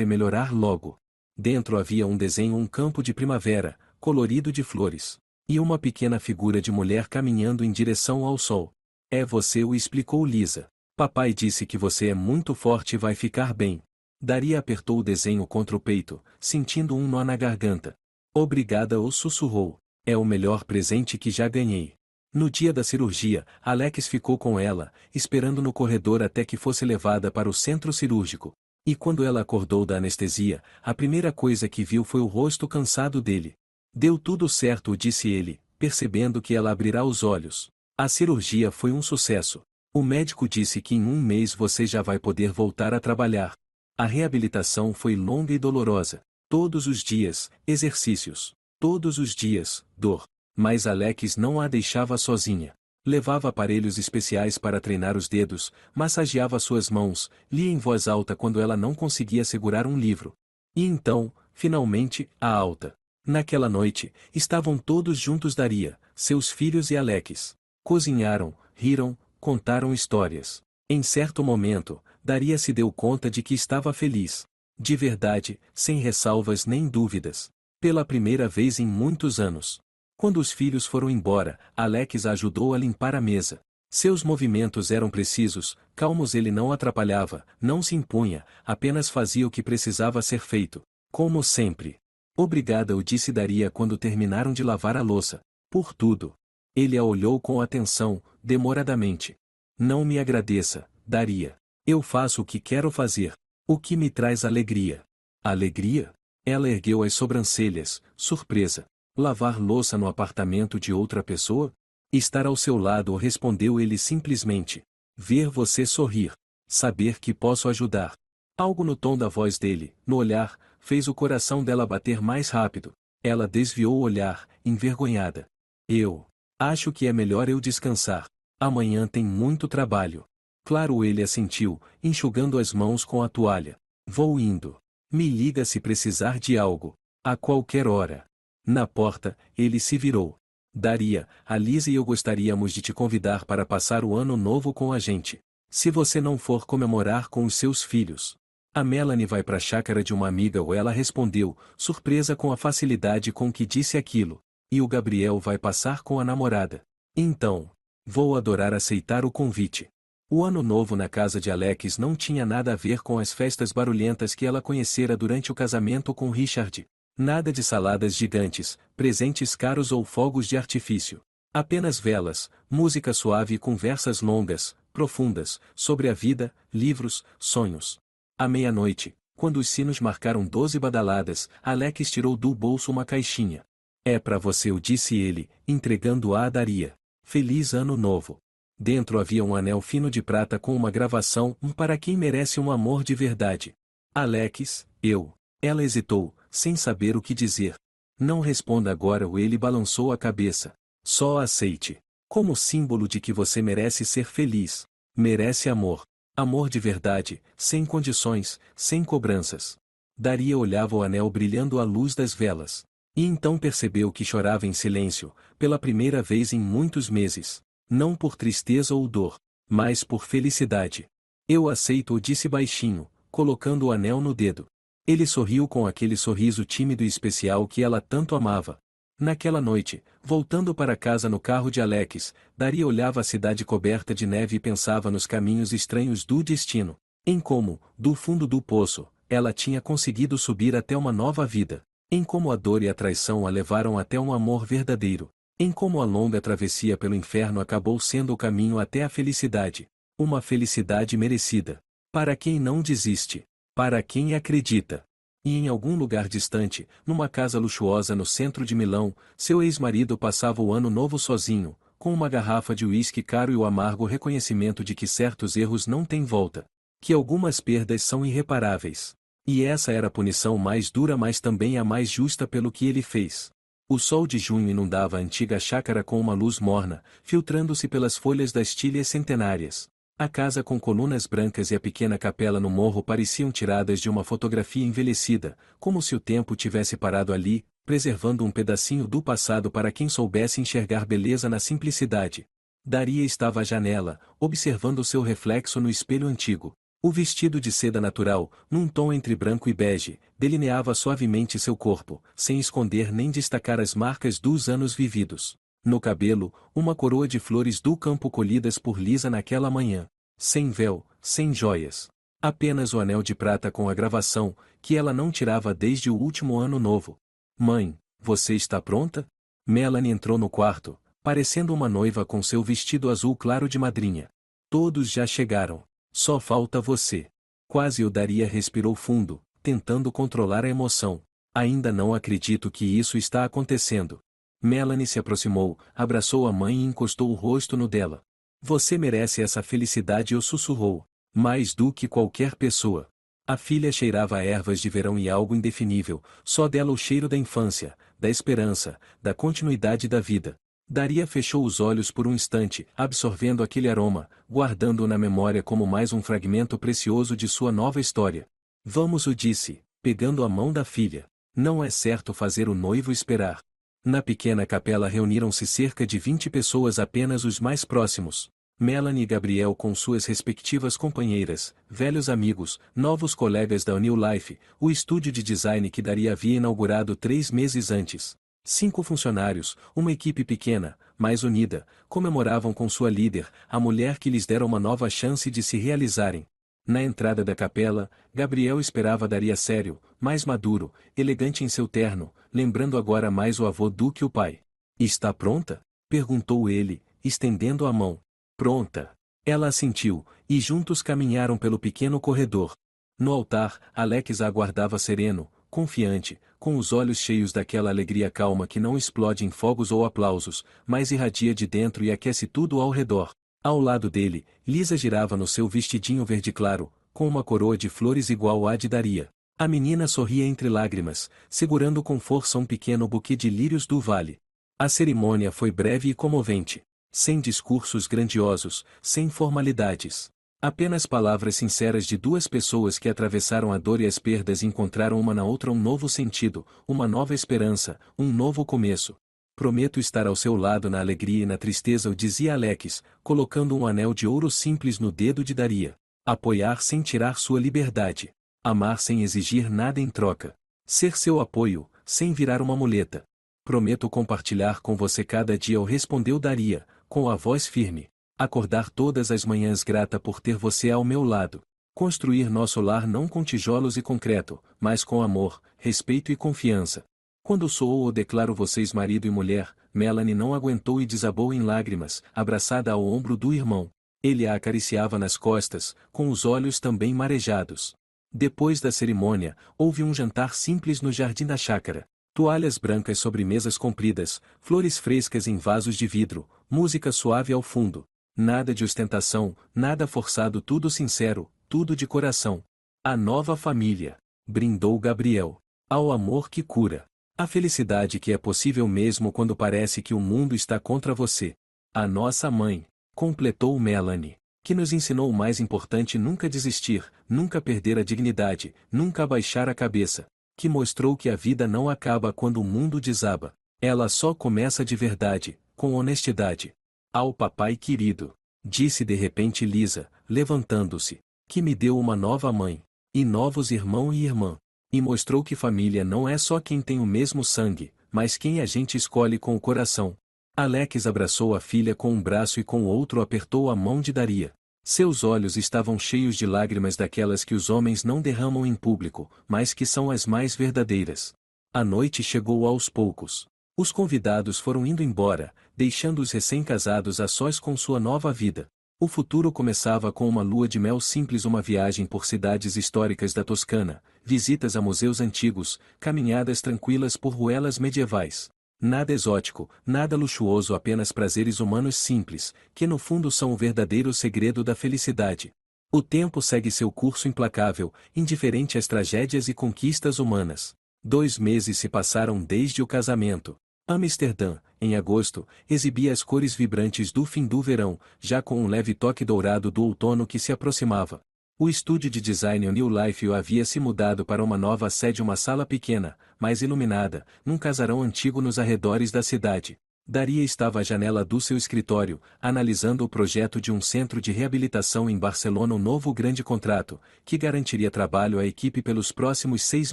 melhorar logo. Dentro havia um desenho, um campo de primavera, colorido de flores. E uma pequena figura de mulher caminhando em direção ao sol. É você, o explicou Lisa. Papai disse que você é muito forte e vai ficar bem. Daria apertou o desenho contra o peito, sentindo um nó na garganta. Obrigada, o sussurrou. É o melhor presente que já ganhei. No dia da cirurgia, Alex ficou com ela, esperando no corredor até que fosse levada para o centro cirúrgico. E quando ela acordou da anestesia, a primeira coisa que viu foi o rosto cansado dele. Deu tudo certo, disse ele, percebendo que ela abrirá os olhos. A cirurgia foi um sucesso. O médico disse que em um mês você já vai poder voltar a trabalhar. A reabilitação foi longa e dolorosa. Todos os dias, exercícios. Todos os dias, dor. Mas Alex não a deixava sozinha. Levava aparelhos especiais para treinar os dedos, massageava suas mãos, lia em voz alta quando ela não conseguia segurar um livro. E então, finalmente, a alta. Naquela noite, estavam todos juntos Daria, seus filhos e Alex. Cozinharam, riram, contaram histórias. Em certo momento, Daria se deu conta de que estava feliz. De verdade, sem ressalvas nem dúvidas. Pela primeira vez em muitos anos. Quando os filhos foram embora, Alex a ajudou a limpar a mesa. Seus movimentos eram precisos, calmos, ele não atrapalhava, não se impunha, apenas fazia o que precisava ser feito. Como sempre. Obrigada, o disse Daria quando terminaram de lavar a louça. Por tudo. Ele a olhou com atenção, demoradamente. Não me agradeça, Daria. Eu faço o que quero fazer. O que me traz alegria. Alegria? Ela ergueu as sobrancelhas, surpresa. Lavar louça no apartamento de outra pessoa? Estar ao seu lado, respondeu ele simplesmente. Ver você sorrir. Saber que posso ajudar. Algo no tom da voz dele, no olhar, fez o coração dela bater mais rápido. Ela desviou o olhar, envergonhada. Eu acho que é melhor eu descansar. Amanhã tem muito trabalho. Claro, ele assentiu, enxugando as mãos com a toalha. Vou indo. Me liga se precisar de algo. A qualquer hora. Na porta, ele se virou. Daria, a Lisa e eu gostaríamos de te convidar para passar o ano novo com a gente. Se você não for comemorar com os seus filhos. A Melanie vai para a chácara de uma amiga, ou ela respondeu, surpresa com a facilidade com que disse aquilo. E o Gabriel vai passar com a namorada. Então, vou adorar aceitar o convite. O ano novo na casa de Alex não tinha nada a ver com as festas barulhentas que ela conhecera durante o casamento com Richard. Nada de saladas gigantes, presentes caros ou fogos de artifício. Apenas velas, música suave e conversas longas, profundas, sobre a vida, livros, sonhos. À meia-noite, quando os sinos marcaram 12 badaladas, Alex tirou do bolso uma caixinha. É para você, o disse ele, entregando-a a Daria. Feliz Ano Novo. Dentro havia um anel fino de prata com uma gravação, para quem merece um amor de verdade. Alex, eu. Ela hesitou, sem saber o que dizer. Não responda agora, ou ele balançou a cabeça. Só aceite. Como símbolo de que você merece ser feliz. Merece amor. Amor de verdade, sem condições, sem cobranças. Daria olhava o anel brilhando à luz das velas. E então percebeu que chorava em silêncio, pela primeira vez em muitos meses. Não por tristeza ou dor, mas por felicidade. Eu aceito, o disse baixinho, colocando o anel no dedo. Ele sorriu com aquele sorriso tímido e especial que ela tanto amava. Naquela noite, voltando para casa no carro de Alex, Daria olhava a cidade coberta de neve e pensava nos caminhos estranhos do destino. Em como, do fundo do poço, ela tinha conseguido subir até uma nova vida. Em como a dor e a traição a levaram até um amor verdadeiro. Em como a longa travessia pelo inferno acabou sendo o caminho até a felicidade. Uma felicidade merecida. Para quem não desiste. Para quem acredita. E em algum lugar distante, numa casa luxuosa no centro de Milão, seu ex-marido passava o ano novo sozinho, com uma garrafa de uísque caro e o amargo reconhecimento de que certos erros não têm volta. Que algumas perdas são irreparáveis. E essa era a punição mais dura, mas também a mais justa pelo que ele fez. O sol de junho inundava a antiga chácara com uma luz morna, filtrando-se pelas folhas das tílias centenárias. A casa com colunas brancas e a pequena capela no morro pareciam tiradas de uma fotografia envelhecida, como se o tempo tivesse parado ali, preservando um pedacinho do passado para quem soubesse enxergar beleza na simplicidade. Daria estava à janela, observando seu reflexo no espelho antigo. O vestido de seda natural, num tom entre branco e bege, delineava suavemente seu corpo, sem esconder nem destacar as marcas dos anos vividos. No cabelo, uma coroa de flores do campo colhidas por Lisa naquela manhã. Sem véu, sem joias. Apenas o anel de prata com a gravação, que ela não tirava desde o último ano novo. Mãe, você está pronta? Melanie entrou no quarto, parecendo uma noiva com seu vestido azul claro de madrinha. Todos já chegaram. Só falta você. Quase o Daria respirou fundo, tentando controlar a emoção. Ainda não acredito que isso está acontecendo. Melanie se aproximou, abraçou a mãe e encostou o rosto no dela. Você merece essa felicidade, eu sussurrou. Mais do que qualquer pessoa. A filha cheirava ervas de verão e algo indefinível, só dela o cheiro da infância, da esperança, da continuidade da vida. Daria fechou os olhos por um instante, absorvendo aquele aroma, guardando-o na memória como mais um fragmento precioso de sua nova história. Vamos, o disse, pegando a mão da filha. Não é certo fazer o noivo esperar. Na pequena capela reuniram-se cerca de 20 pessoas, apenas os mais próximos. Melanie e Gabriel com suas respectivas companheiras, velhos amigos, novos colegas da New Life, o estúdio de design que Daria havia inaugurado 3 meses antes. 5 funcionários, uma equipe pequena, mas unida, comemoravam com sua líder, a mulher que lhes dera uma nova chance de se realizarem. Na entrada da capela, Gabriel esperava Daria sério, mais maduro, elegante em seu terno, lembrando agora mais o avô do que o pai. "Está pronta?" perguntou ele, estendendo a mão. "Pronta." Ela assentiu, e juntos caminharam pelo pequeno corredor. No altar, Alex a aguardava sereno, confiante, com os olhos cheios daquela alegria calma que não explode em fogos ou aplausos, mas irradia de dentro e aquece tudo ao redor. Ao lado dele, Lisa girava no seu vestidinho verde claro, com uma coroa de flores igual à de Daria. A menina sorria entre lágrimas, segurando com força um pequeno buquê de lírios do vale. A cerimônia foi breve e comovente. Sem discursos grandiosos, sem formalidades. Apenas palavras sinceras de duas pessoas que atravessaram a dor e as perdas e encontraram uma na outra um novo sentido, uma nova esperança, um novo começo. "Prometo estar ao seu lado na alegria e na tristeza", o dizia Alex, colocando um anel de ouro simples no dedo de Daria. "Apoiar sem tirar sua liberdade. Amar sem exigir nada em troca. Ser seu apoio, sem virar uma muleta. Prometo compartilhar com você cada dia", respondeu Daria, com a voz firme. "Acordar todas as manhãs grata por ter você ao meu lado. Construir nosso lar não com tijolos e concreto, mas com amor, respeito e confiança. Quando sou ou declaro vocês marido e mulher." Melanie não aguentou e desabou em lágrimas, abraçada ao ombro do irmão. Ele a acariciava nas costas, com os olhos também marejados. Depois da cerimônia, houve um jantar simples no jardim da chácara. Toalhas brancas sobre mesas compridas, flores frescas em vasos de vidro, música suave ao fundo. Nada de ostentação, nada forçado, tudo sincero, tudo de coração. "A nova família", brindou Gabriel. "Ao amor que cura. A felicidade que é possível mesmo quando parece que o mundo está contra você. A nossa mãe", completou Melanie, "que nos ensinou o mais importante: nunca desistir, nunca perder a dignidade, nunca abaixar a cabeça. Que mostrou que a vida não acaba quando o mundo desaba. Ela só começa de verdade, com honestidade." "Ao papai querido", disse de repente Lisa, levantando-se, "que me deu uma nova mãe, e novos irmão e irmã. E mostrou que família não é só quem tem o mesmo sangue, mas quem a gente escolhe com o coração." Alex abraçou a filha com um braço e com o outro apertou a mão de Daria. Seus olhos estavam cheios de lágrimas, daquelas que os homens não derramam em público, mas que são as mais verdadeiras. A noite chegou aos poucos. Os convidados foram indo embora, deixando os recém-casados a sós com sua nova vida. O futuro começava com uma lua de mel simples, uma viagem por cidades históricas da Toscana, visitas a museus antigos, caminhadas tranquilas por ruelas medievais. Nada exótico, nada luxuoso, apenas prazeres humanos simples, que no fundo são o verdadeiro segredo da felicidade. O tempo segue seu curso implacável, indiferente às tragédias e conquistas humanas. 2 meses se passaram desde o casamento. Amsterdã, em agosto, exibia as cores vibrantes do fim do verão, já com um leve toque dourado do outono que se aproximava. O estúdio de design New Life havia se mudado para uma nova sede, uma sala pequena, mais iluminada, num casarão antigo nos arredores da cidade. Daria estava à janela do seu escritório, analisando o projeto de um centro de reabilitação em Barcelona, um novo grande contrato, que garantiria trabalho à equipe pelos próximos 6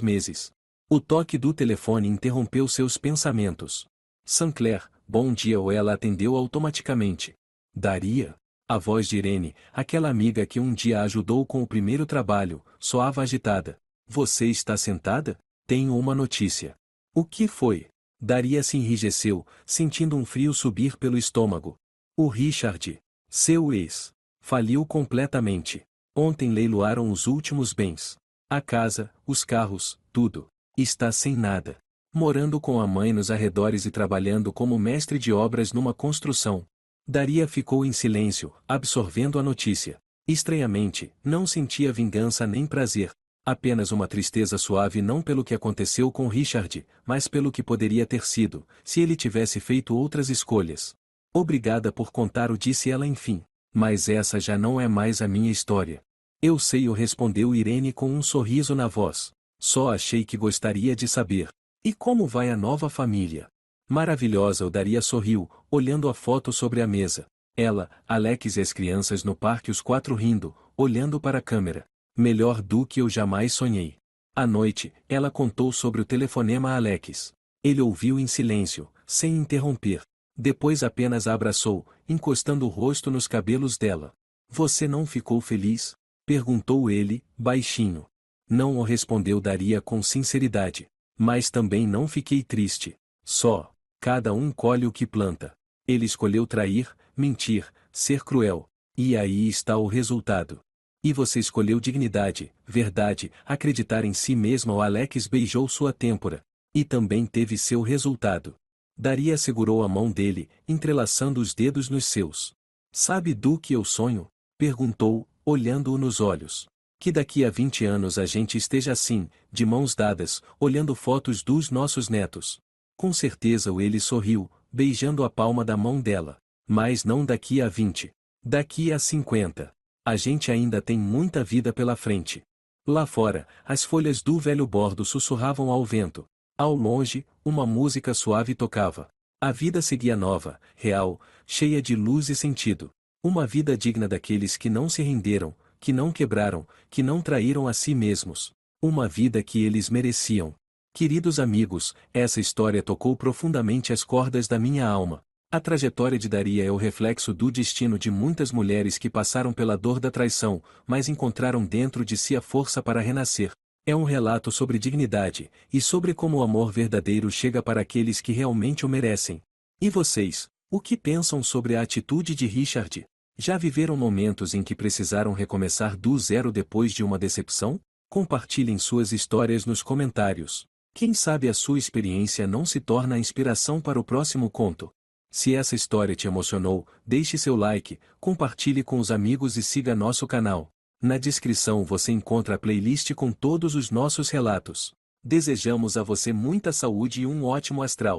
meses. O toque do telefone interrompeu seus pensamentos. "Sancler, bom dia", ela atendeu automaticamente. "Daria?" A voz de Irene, aquela amiga que um dia a ajudou com o primeiro trabalho, soava agitada. "Você está sentada? Tenho uma notícia." "O que foi?" Daria se enrijeceu, sentindo um frio subir pelo estômago. "O Richard, seu ex, faliu completamente. Ontem leiloaram os últimos bens. A casa, os carros, tudo. Está sem nada. Morando com a mãe nos arredores e trabalhando como mestre de obras numa construção." Daria ficou em silêncio, absorvendo a notícia. Estranhamente, não sentia vingança nem prazer. Apenas uma tristeza suave não pelo que aconteceu com Richard, mas pelo que poderia ter sido, se ele tivesse feito outras escolhas. Obrigada por contar, disse ela enfim. Mas essa já não é mais a minha história. Eu sei, respondeu Irene com um sorriso na voz. Só achei que gostaria de saber. E como vai a nova família? Maravilhosa, o Daria sorriu, olhando a foto sobre a mesa. Ela, Alex e as crianças no parque, os quatro rindo, olhando para a câmera. Melhor do que eu jamais sonhei. À noite, ela contou sobre o telefonema a Alex. Ele ouviu em silêncio, sem interromper. Depois apenas a abraçou, encostando o rosto nos cabelos dela. Você não ficou feliz? Perguntou ele, baixinho. Não, o respondeu Daria com sinceridade. Mas também não fiquei triste. Só, cada um colhe o que planta. Ele escolheu trair, mentir, ser cruel. E aí está o resultado. E você escolheu dignidade, verdade, acreditar em si mesma. O Alex beijou sua têmpora. E também teve seu resultado. Daria segurou a mão dele, entrelaçando os dedos nos seus. Sabe do que eu sonho? Perguntou, olhando-o nos olhos. Que daqui a 20 anos a gente esteja assim, de mãos dadas, olhando fotos dos nossos netos. Com certeza ele sorriu, beijando a palma da mão dela. Mas não daqui a 20. Daqui a 50. A gente ainda tem muita vida pela frente. Lá fora, as folhas do velho bordo sussurravam ao vento. Ao longe, uma música suave tocava. A vida seguia nova, real, cheia de luz e sentido. Uma vida digna daqueles que não se renderam, que não quebraram, que não traíram a si mesmos. Uma vida que eles mereciam. Queridos amigos, essa história tocou profundamente as cordas da minha alma. A trajetória de Daria é o reflexo do destino de muitas mulheres que passaram pela dor da traição, mas encontraram dentro de si a força para renascer. É um relato sobre dignidade, e sobre como o amor verdadeiro chega para aqueles que realmente o merecem. E vocês, o que pensam sobre a atitude de Richard? Já viveram momentos em que precisaram recomeçar do zero depois de uma decepção? Compartilhem suas histórias nos comentários. Quem sabe a sua experiência não se torna a inspiração para o próximo conto. Se essa história te emocionou, deixe seu like, compartilhe com os amigos e siga nosso canal. Na descrição você encontra a playlist com todos os nossos relatos. Desejamos a você muita saúde e um ótimo astral.